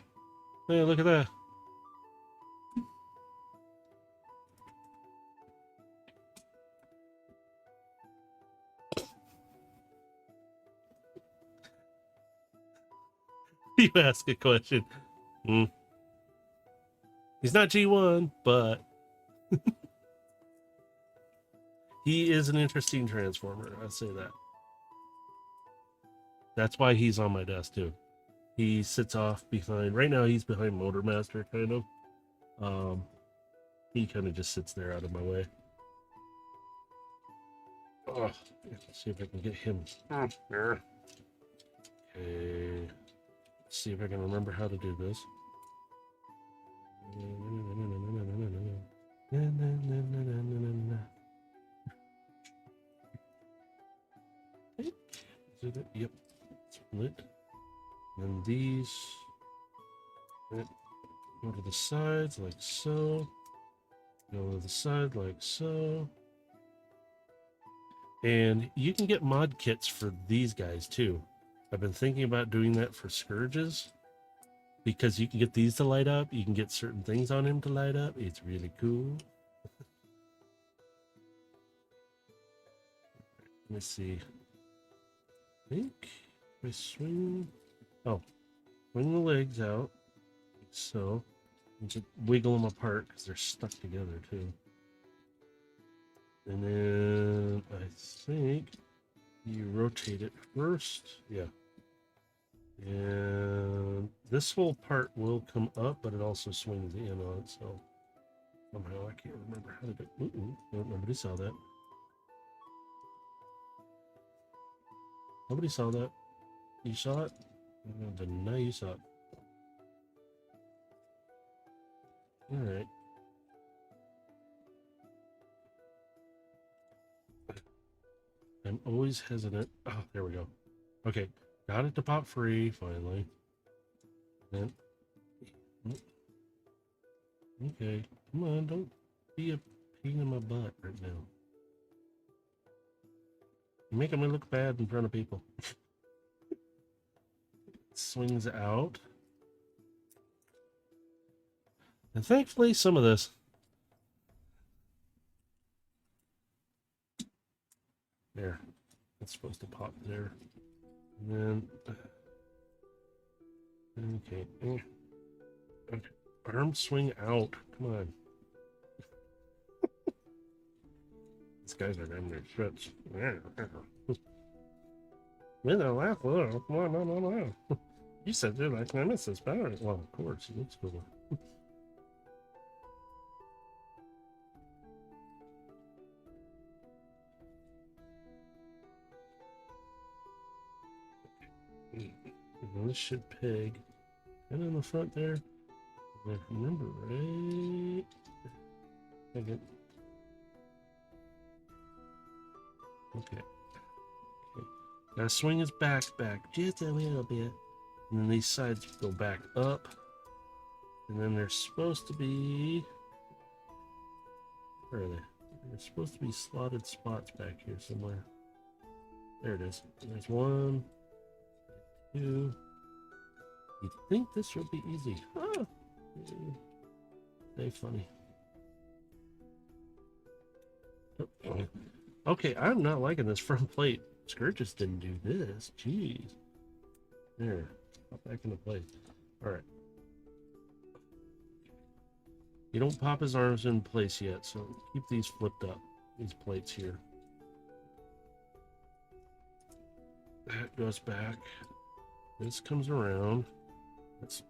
Hey, look at that. You ask a question. He's not G1, but he is an interesting transformer. I'll say that. That's why he's on my desk too. He sits off behind. Right now, he's behind Motor Master, kind of. He kind of just sits there out of my way. Oh, let's see if I can get him. Okay. Let's see if I can remember how to do this. Is it? Yep. Split. And these go to the sides like so. Go to the side like so. And you can get mod kits for these guys too. I've been thinking about doing that for Scourges because you can get these to light up. You can get certain things on him to light up. It's really cool. Let me see. I think if I swing. Oh, swing the legs out. Like so. And just wiggle them apart because they're stuck together too. And then I think you rotate it first. Yeah. And this whole part will come up, but it also swings in on it. So somehow I can't remember how to do it. No, nobody saw that. Nobody saw that. You saw it? But now you saw it. All right. I'm always hesitant. Oh, there we go. Okay. Got it to pop free, finally. Then, okay. Come on, don't be a pain in my butt right now. You're making me look bad in front of people. Swings out. And thankfully, some of this. There. It's supposed to pop there. And then. Okay. Okay. Arm swing out. Come on. These guys are having their shits. With a laugh, come on, no. You said you like Nemesis better. Well, of course, he looks cooler. This should peg. And in the front there. If I remember right. Okay. Okay. Now swing his back just a little bit. And then these sides go back up. And then they're supposed to be. Where are they? They're supposed to be slotted spots back here somewhere. There it is. There's 1, 2. You'd think this would be easy. Ah! Very funny. Okay, I'm not liking this front plate. Scourges didn't do this. Jeez. There. Pop back into place. Alright. You don't pop his arms in place yet, so keep these flipped up. These plates here. That goes back. This comes around. This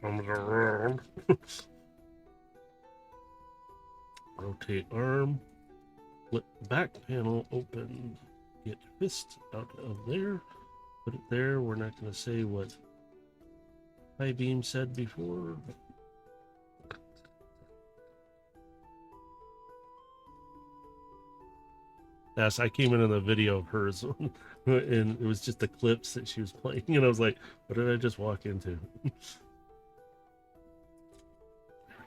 comes around. Rotate arm. Flip back panel open. Get fist out of there. Put it there. We're not going to say what High Beam said before. Yes, I came into the video of hers, and it was just the clips that she was playing, and I was like, what did I just walk into? There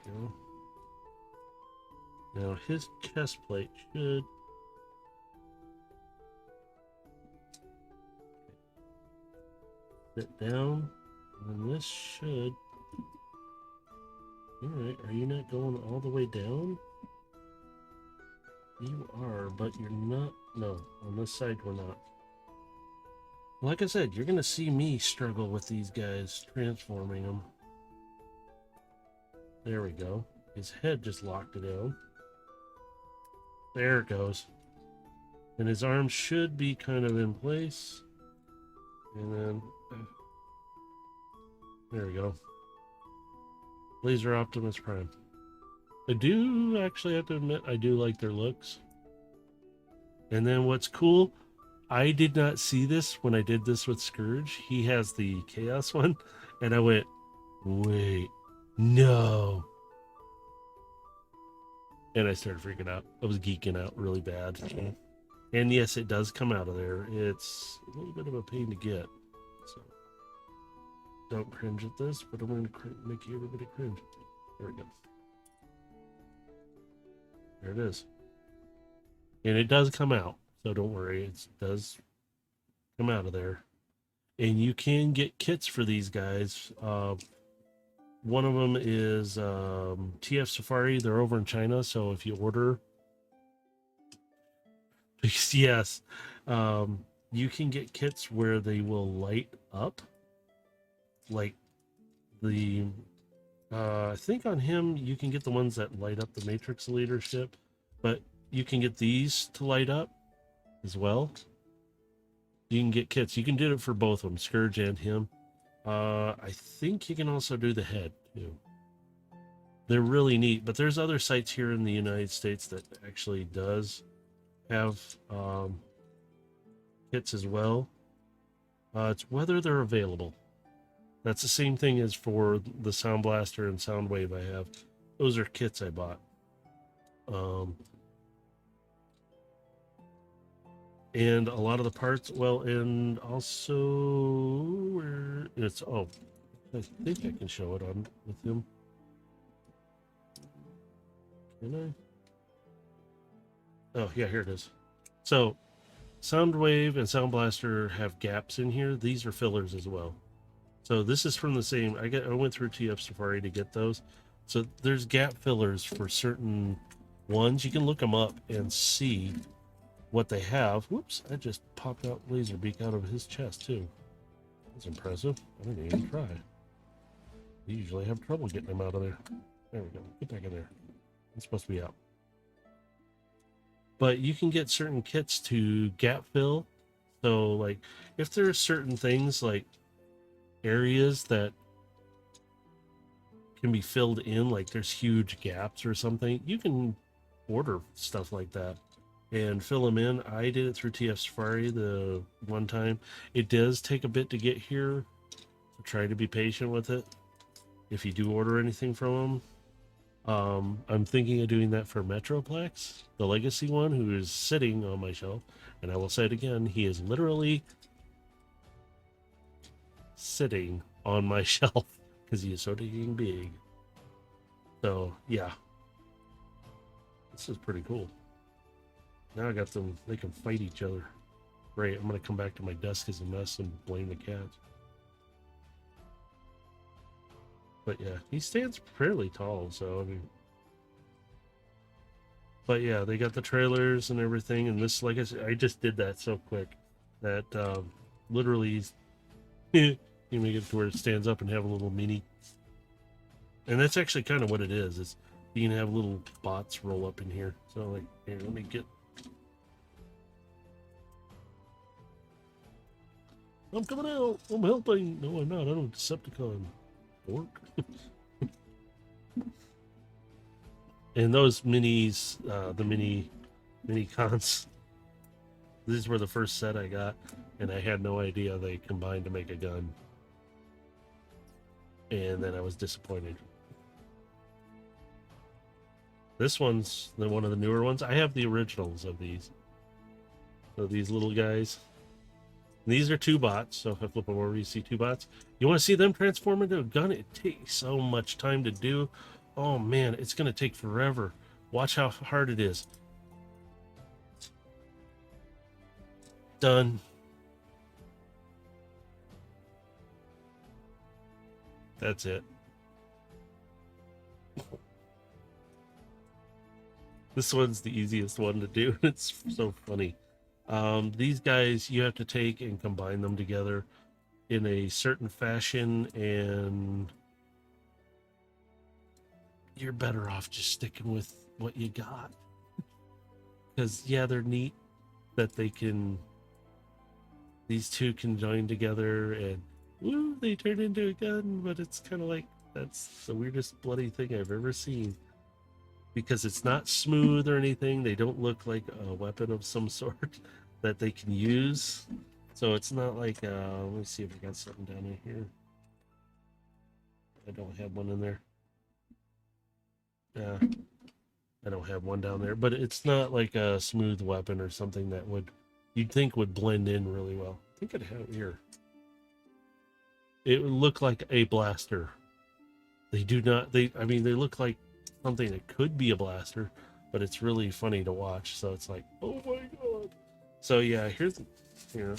we go. Now his chest plate should sit down, and this should. Alright, are you not going all the way down? You are, but you're not. No, on this side we're not. Like I said, you're going to see me struggle with these guys, transforming them. There we go. His head just locked it down. There it goes. And his arms should be kind of in place. And then... there we go. Laser Optimus Prime. I do actually have to admit, I do like their looks. And then what's cool, I did not see this when I did this with Scourge. He has the Chaos one. And I went, wait, no. And I started freaking out. I was geeking out really bad. And yes, it does come out of there. It's a little bit of a pain to get. So don't cringe at this, but I'm going to make everybody cringe. There we go. There it is. And it does come out, so don't worry. It does come out of there. And you can get kits for these guys. One of them is TF Safari. They're over in China, so if you order, yes, you can get kits where they will light up. Like the, I think on him you can get the ones that light up the Matrix leadership, but you can get these to light up as well. You can get kits. You can do it for both of them, Scourge and him. I think you can also do the head too. They're really neat, but there's other sites here in the United States that actually does have kits as well. It's whether they're available. That's the same thing as for the Soundblaster and Soundwave I have. Those are kits I bought. And a lot of the parts, well, and also where it's, oh, I think I can show it on with him. Can I? Oh, yeah, here it is. So, Soundwave and Soundblaster have gaps in here. These are fillers as well. So this is from the same. I went through TF Safari to get those. So there's gap fillers for certain ones. You can look them up and see what they have. Whoops! I just popped out Laserbeak out of his chest too. That's impressive. I didn't even try. We usually have trouble getting him out of there. There we go. Get back in there. It's supposed to be out. But you can get certain kits to gap fill. So like if there are certain things like areas that can be filled in, like there's huge gaps or something, you can order stuff like that and fill them in. I did it through TF Safari the one time. It does take a bit to get here, so try to be patient with it if you do order anything from them. I'm thinking of doing that for Metroplex, the legacy one, who is sitting on my shelf, and I will say it again, he is literally sitting on my shelf because he is so dang big. So yeah, this is pretty cool. Now I got them, they can fight each other. Great. I'm gonna come back to my desk as a mess and blame the cats. But yeah, he stands fairly tall, so I mean, but yeah, they got the trailers and everything, and this, like I said, I just did that so quick that literally you make it to where it stands up and have a little mini. And that's actually kind of what it is you can have little bots roll up in here. So like, here, let me get. I'm coming out. I'm helping. No, I'm not. I'm a Decepticon. Dork. And those minis, the mini cons, these were the first set I got, and I had no idea they combined to make a gun. And then I was disappointed. This one's one of the newer ones. I have the originals of these. So these little guys. And these are two bots. So if I flip them over, you see two bots. You want to see them transform into a gun? It takes so much time to do. Oh man, it's going to take forever. Watch how hard it is. Done. That's it. This one's the easiest one to do. It's so funny. These guys, you have to take and combine them together in a certain fashion, and you're better off just sticking with what you got. Because, yeah, they're neat that they can, these two can join together and, woo, they turn into a gun, but it's kind of like, that's the weirdest bloody thing I've ever seen. Because it's not smooth or anything. They don't look like a weapon of some sort that they can use. So it's not like, let me see if I got something down in here. I don't have one in there. I don't have one down there, but it's not like a smooth weapon or something that you'd think would blend in really well. I think I'd have it here. It would look like a blaster. They do not, I mean, they look like something that could be a blaster, but it's really funny to watch. So it's like, oh my god. So yeah, here,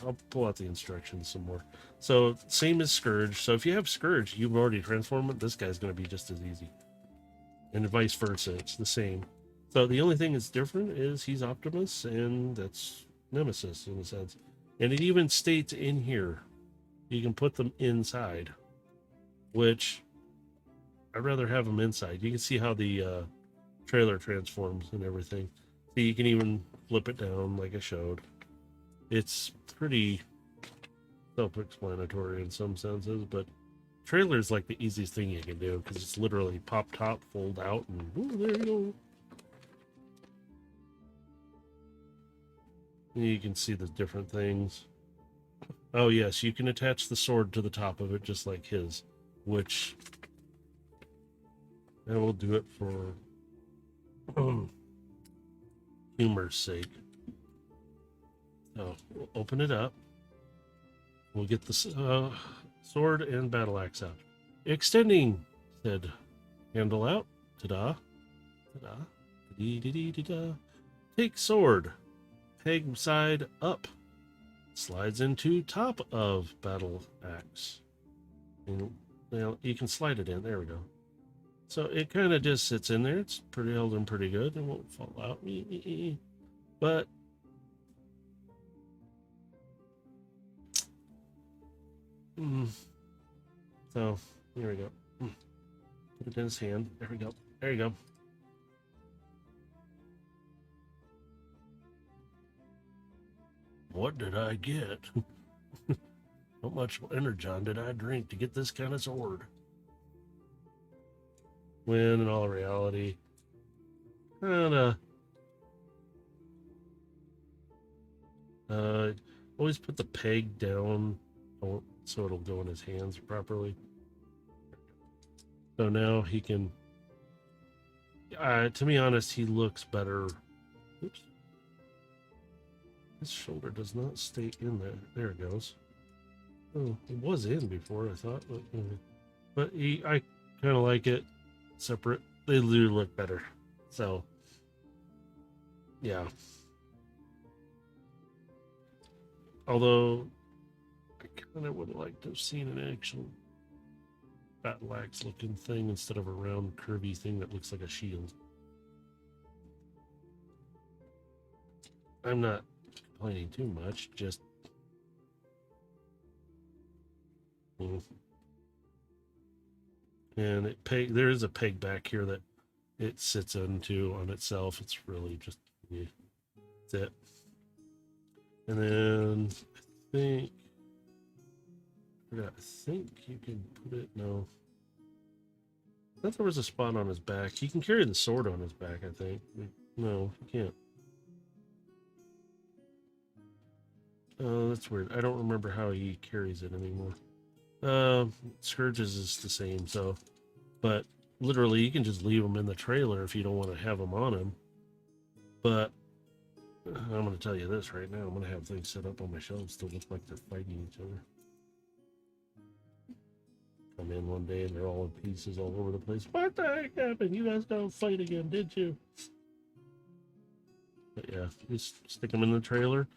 I'll pull out the instructions some more. So same as Scourge. So if you have Scourge, you've already transformed it. This guy's going to be just as easy, and vice versa. It's the same. So the only thing that's different is he's Optimus, and that's Nemesis in a sense. And it even states in here you can put them inside, which I'd rather have them inside. You can see how the trailer transforms and everything. So you can even flip it down like I showed. It's pretty self-explanatory in some senses, but trailer is like the easiest thing you can do because it's literally pop top, fold out, and ooh, there you go. And you can see the different things. Oh yes, you can attach the sword to the top of it just like his, which I will do it for humor's sake. So we'll open it up. We'll get the sword and battle axe out. Extending, said handle out. Ta-da. Ta-da. Dee-dee-dee-dee-da. Take sword. Peg side up. Slides into top of battle axe. And you can slide it in. There we go. So it kind of just sits in there. It's pretty held in pretty good. It won't fall out. But so here we go. Put it in his hand. There we go. There you go. What did I get? How much energon did I drink to get this kind of sword? When in all reality, always put the peg down so it'll go in his hands properly. So now he can, to be honest, he looks better. Oops. His shoulder does not stay in there. There it goes. Oh, it was in before, I thought. But I kind of like it separate. They do look better. So, yeah. Although, I kind of would like to have seen an actual battle axe looking thing instead of a round curvy thing that looks like a shield. I'm not complaining too much, just and there is a peg back here that it sits into on itself. It's really just that's it. And then I think you can put it, no, I thought there was a spot on his back. He can carry the sword on his back, I think. No, he can't. Oh, that's weird. I don't remember how he carries it anymore. Scourge's is the same, so, but literally you can just leave them in the trailer if you don't want to have them on him. But I'm going to tell you this right now. I'm going to have things set up on my shelves to look like they're fighting each other. Come in one day and they're all in pieces all over the place. What the heck happened? You guys don't fight again, did you? But yeah, just stick them in the trailer.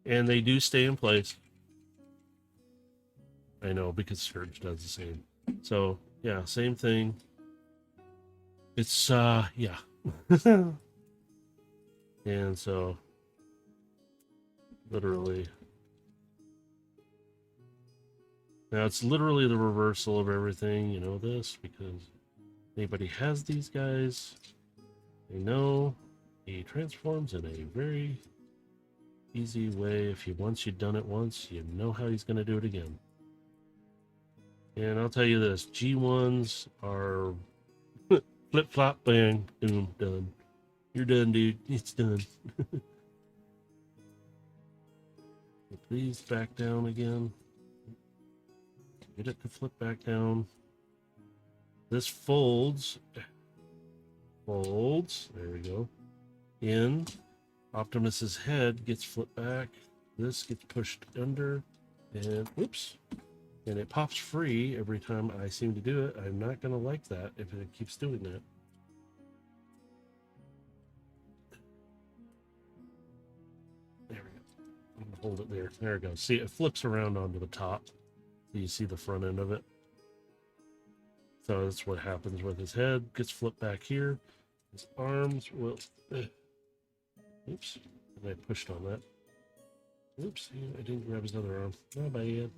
And they do stay in place. I know, because Scourge does the same. So, yeah, same thing. It's, yeah. And so, literally. Now, it's literally the reversal of everything. You know this, because anybody has these guys, they know he transforms in a very easy way. If once you've done it once, you know how he's going to do it again. And I'll tell you this, G1s are flip flop bang boom done. You're done, dude. It's done. Please back down again. Get it to flip back down. This folds. There we go. In. Optimus's head gets flipped back. This gets pushed under, and whoops, And it pops free every time I seem to do it. I'm not going to like that if it keeps doing that. There we go. I'm going to hold it there. There it goes. See, it flips around onto the top. So you see the front end of it. So that's what happens with his head. Gets flipped back here. His arms will... Oops. I pushed on that. Oops. I didn't grab his other arm. Not bad.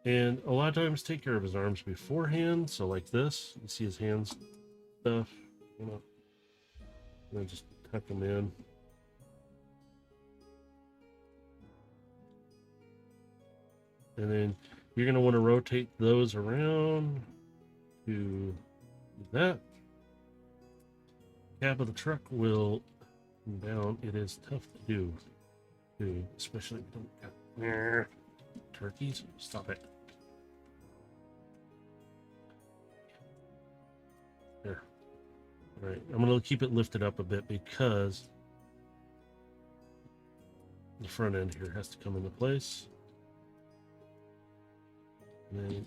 And a lot of times take care of his arms beforehand. So like this, you see his hands stuff, you know, and then just tuck them in. And then you're going to want to rotate those around to do that. Cab of the truck will come down. It is tough to do, too, especially if you don't got turkeys. Stop it. There. All right, I'm going to keep it lifted up a bit because the front end here has to come into place. And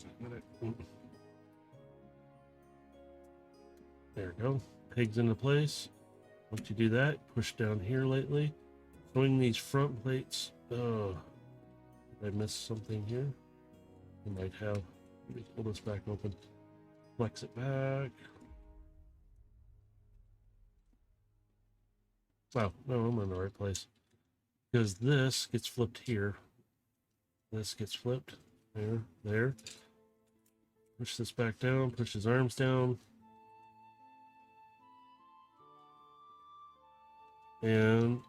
then, there we go. Pegs into place. Once you do that, push down here lightly. Showing these front plates. Oh, did I miss something here? I might have. Let me pull this back open. Flex it back. Wow, no, I'm in the right place. Because this gets flipped here. This gets flipped. There. Push this back down, push his arms down. And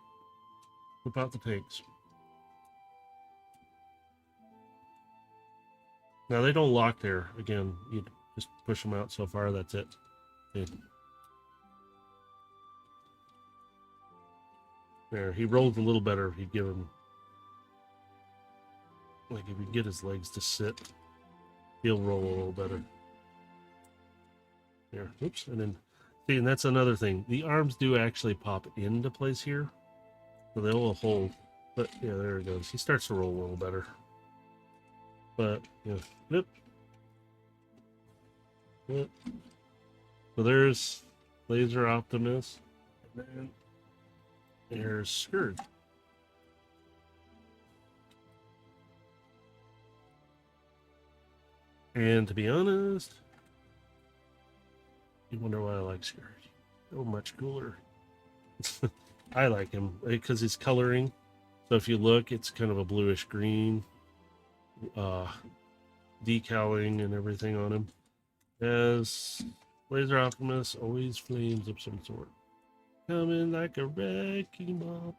flip out the pegs. Now they don't lock there. Again, you just push them out so far, that's it. Okay. There, he rolls a little better if you give him, like if you get his legs to sit, he'll roll a little better. There, oops, and then, see, and that's another thing. The arms do actually pop into place here, so they will hold. But yeah, there it goes. He starts to roll a little better. But yeah, flip. Flip. So there's Laser Optimus, and then there's Scourge. And to be honest, you wonder why I like Scourge. So much cooler. I like him because he's coloring. So if you look, it's kind of a bluish green, decaling and everything on him. As Laser Optimus, always flames of some sort. Coming like a wrecking ball.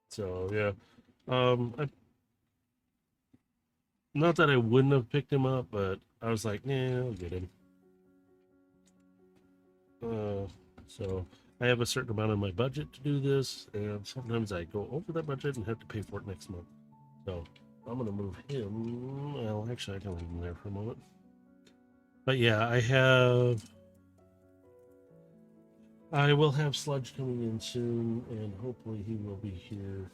So yeah. Not that I wouldn't have picked him up, but I was like, nah, I'll get him. So I have a certain amount of my budget to do this, and sometimes I go over that budget and have to pay for it next month. So I'm gonna move him. Well, actually, I can leave him there for a moment. But yeah, I will have Sludge coming in soon, and hopefully he will be here.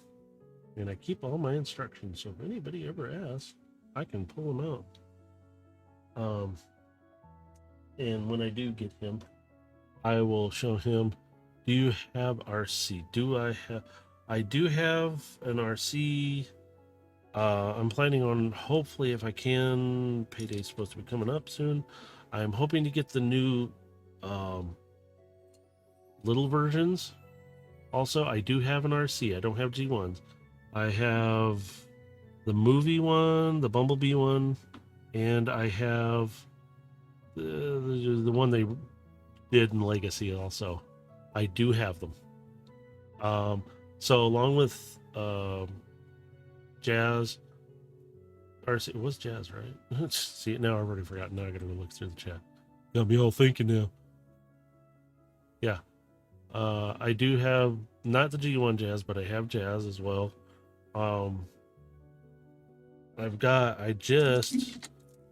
And I keep all my instructions, so if anybody ever asks, I can pull him out. And when I do get him, I will show him. Do you have RC? I do have an RC. I'm planning on, hopefully, if I can, payday's supposed to be coming up soon. I'm hoping to get the new little versions. Also, I do have an RC. I don't have G1s. I have the movie one, the Bumblebee one, and I have the one they did in Legacy also. I do have them. So along with Jazz, RC, it was Jazz, right? See, now I've already forgotten. Now I gotta go look through the chat. Got me all thinking now. Yeah. I do have not the G1 Jazz, but I have Jazz as well.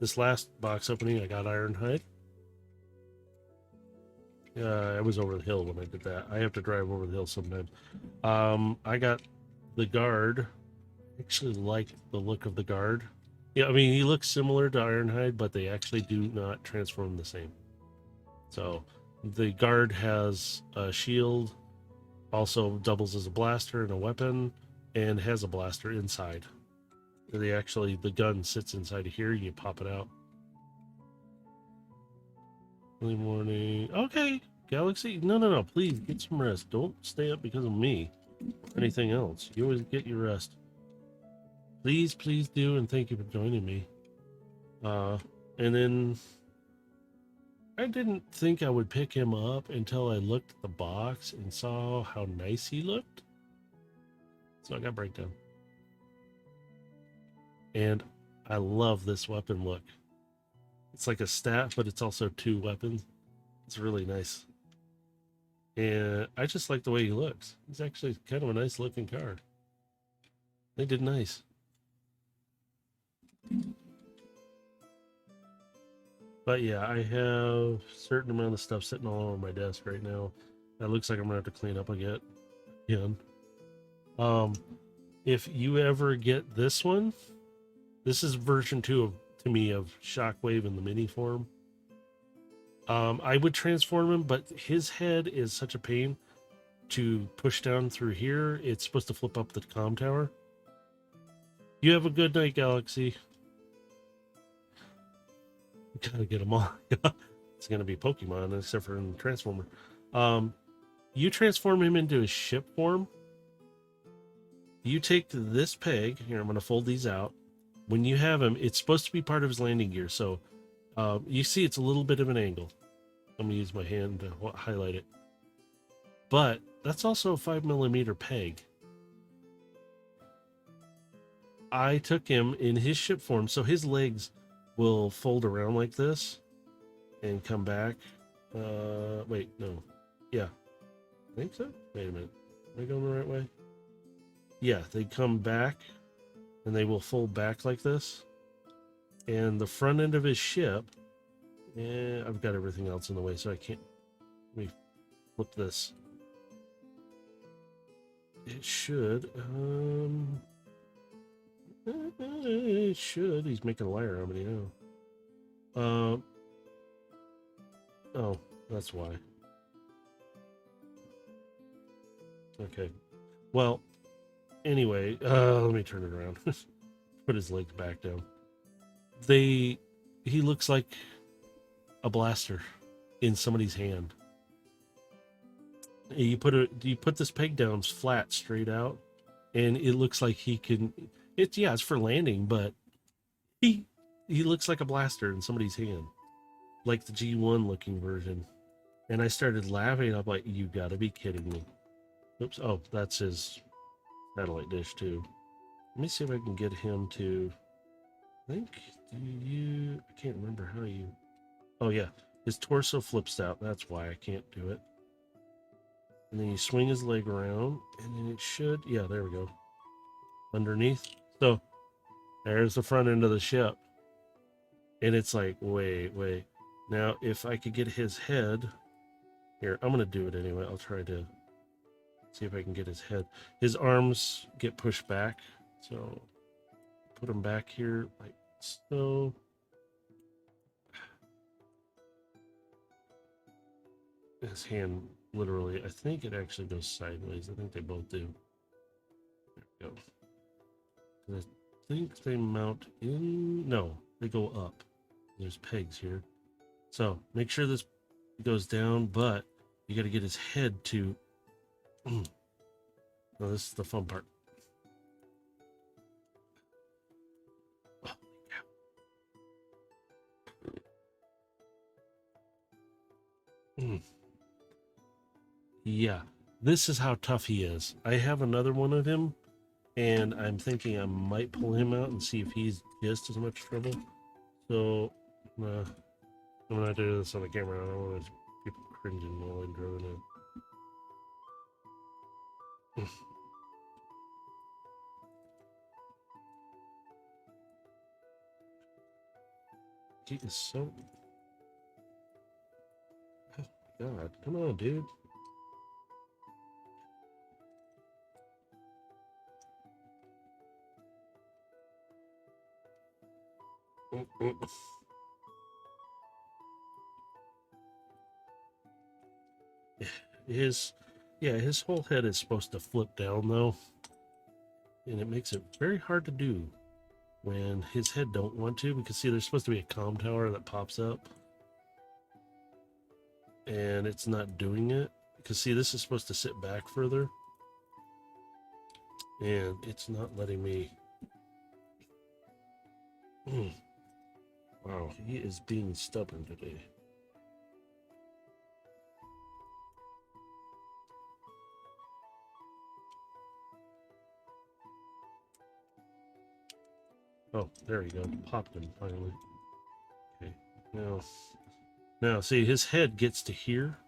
This last box opening, I got Ironhide. I was over the hill when I did that. I have to drive over the hill sometimes. I got the guard. I actually like the look of the guard. Yeah, I mean he looks similar to Ironhide, but they actually do not transform the same. So the guard has a shield, also doubles as a blaster and a weapon, and has a blaster inside. The gun sits inside of here. You pop it out. Early morning. Okay, Galaxy. No, no, no. Please get some rest. Don't stay up because of me or anything else. You always get your rest. Please, please do, and thank you for joining me. And then I didn't think I would pick him up until I looked at the box and saw how nice he looked. So I got breakdown. And I love this weapon look. It's like a staff, but it's also two weapons. It's really nice. And I just like the way he looks. He's actually kind of a nice looking car. They did nice. But yeah, I have a certain amount of stuff sitting all over my desk right now. That looks like I'm gonna have to clean up again. If you ever get this one, this is version 2 of to me of Shockwave in the mini form. I would transform him, but his head is such a pain to push down through here. It's supposed to flip up the comm tower. You have a good night, Galaxy. Gotta get them all. It's gonna be Pokemon, except for in Transformer. You transform him into a ship form. You take this peg here. I'm gonna fold these out. When you have him, it's supposed to be part of his landing gear. So you see, it's a little bit of an angle. I'm gonna use my hand to highlight it. But that's also a 5mm peg. I took him in his ship form, so his legs will fold around like this and come back. Wait, no. Yeah. I think so. Wait a minute. Am I going the right way? Yeah, they come back and they will fold back like this. And the front end of his ship, I've got everything else in the way, so I can't. Let me flip this. It should. It should. He's making a liar out of me now. Oh, that's why. Okay. Well, anyway, let me turn it around. Put his legs back down. He looks like a blaster in somebody's hand. You put this peg down flat, straight out, and it looks like he can. It's for landing, but he looks like a blaster in somebody's hand, like the G1 looking version. And I started laughing. I'm like, you gotta be kidding me. Oops. Oh, that's his satellite dish too. Let me see if I can get him to. I think I can't remember how you. Oh yeah, his torso flips out. That's why I can't do it. And then you swing his leg around, and then it should. Yeah, there we go. Underneath. So there's the front end of the ship. And it's like, wait. Now, if I could get his head. Here, I'm going to do it anyway. I'll try to see if I can get his head. His arms get pushed back. So put him back here like so. His hand literally, I think it actually goes sideways. I think they both do. There we go. I think they mount in. No, they go up. There's pegs here. So make sure this goes down, but you got to get his head to. No, this is the fun part. Oh, yeah. Yeah, this is how tough he is. I have another one of him, and I'm thinking I might pull him out and see if he's just as much trouble. So, I'm gonna do this on the camera. I don't want people cringing while I'm driving it. He is so. God, come on, dude. His, yeah, his whole head is supposed to flip down though, and it makes it very hard to do when his head don't want to, because see, there's supposed to be a comm tower that pops up, and it's not doing it. Because see, this is supposed to sit back further, and it's not letting me. Wow, he is being stubborn today. Oh, there you go. Popped him finally. Okay, now see, his head gets to here,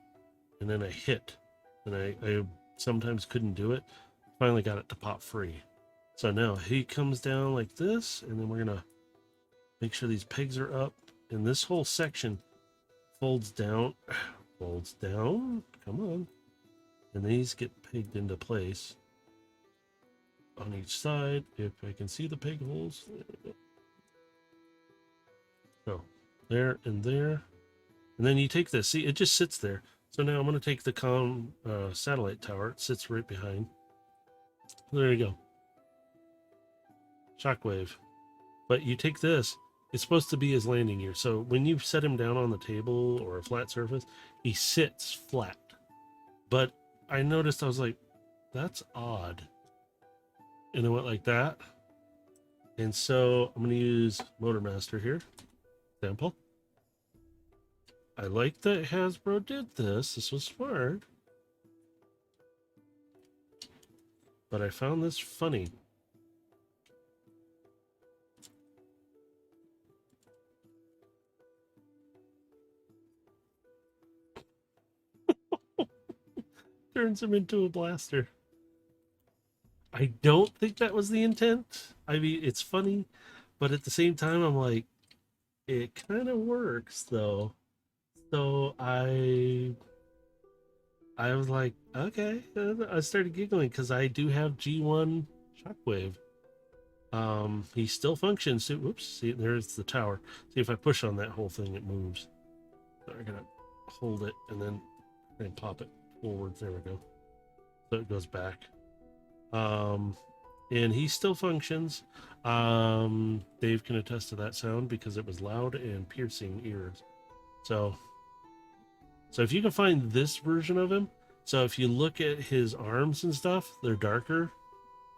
and then I hit, and I sometimes couldn't do it. Finally got it to pop free. So now he comes down like this, and then we're gonna make sure these pegs are up, and this whole section folds down, folds down. Come on, and these get pegged into place on each side. If I can see the peg holes, so there and there, and then you take this. See, it just sits there. So now I'm going to take the satellite tower. It sits right behind. There you go. Shockwave. But you take this. It's supposed to be his landing gear. So when you set him down on the table or a flat surface, he sits flat. But I noticed, I was like, that's odd. And it went like that. And so I'm going to use Motor Master here. Sample. I like that Hasbro did this. This was smart. But I found this funny. Turns him into a blaster. I don't think that was the intent. I mean, it's funny, but at the same time, I'm like, it kind of works though. So I was like, okay. I started giggling because I do have G1 Shockwave. He still functions. So, whoops, see, there's the tower. See, if I push on that whole thing, it moves. So I'm gonna hold it and then pop it forward. There we go. So it goes back. And he still functions. Dave can attest to that sound because it was loud and piercing ears. So if you can find this version of him, so if you look at his arms and stuff, they're darker.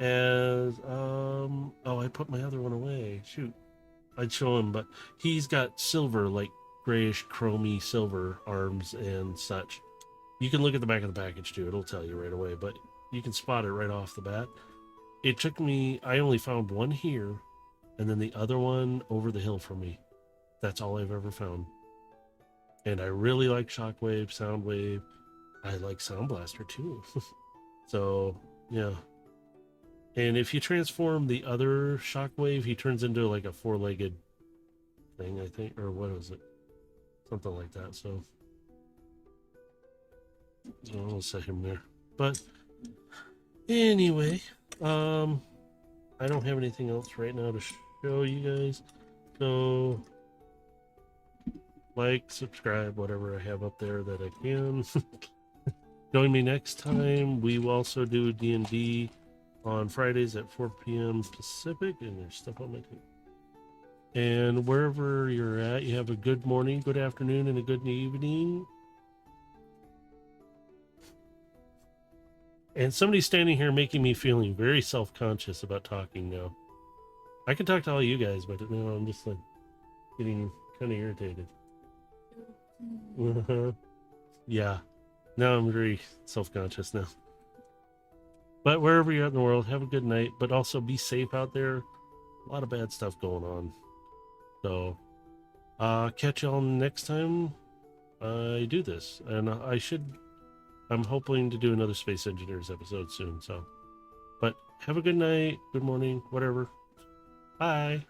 As oh, I put my other one away. Shoot, I'd show him, but he's got silver, like grayish, chromy silver arms and such. You can look at the back of the package too; it'll tell you right away. But you can spot it right off the bat. It took me. I only found one here, and then the other one over the hill from me. That's all I've ever found. And I really like Shockwave, Soundwave. I like Soundblaster too. So yeah. And if you transform the other Shockwave, he turns into like a four-legged thing, I think, or what is it? Something like that. So I'll set him there. But anyway, I don't have anything else right now to show you guys. So like, subscribe, whatever I have up there that I can. Join me next time. We will also do D&D on Fridays at 4 p.m. Pacific, and there's stuff on my team. And wherever you're at, you have a good morning, good afternoon, and a good evening. And somebody's standing here making me feeling very self-conscious about talking now. I can talk to all you guys, but now I'm just like getting kind of irritated. Yeah. Now I'm very self-conscious now. But wherever you're at in the world, have a good night, but also be safe out there. A lot of bad stuff going on. So, catch y'all next time I do this. And I'm hoping to do another Space Engineers episode soon. So, but have a good night, good morning, whatever. Bye.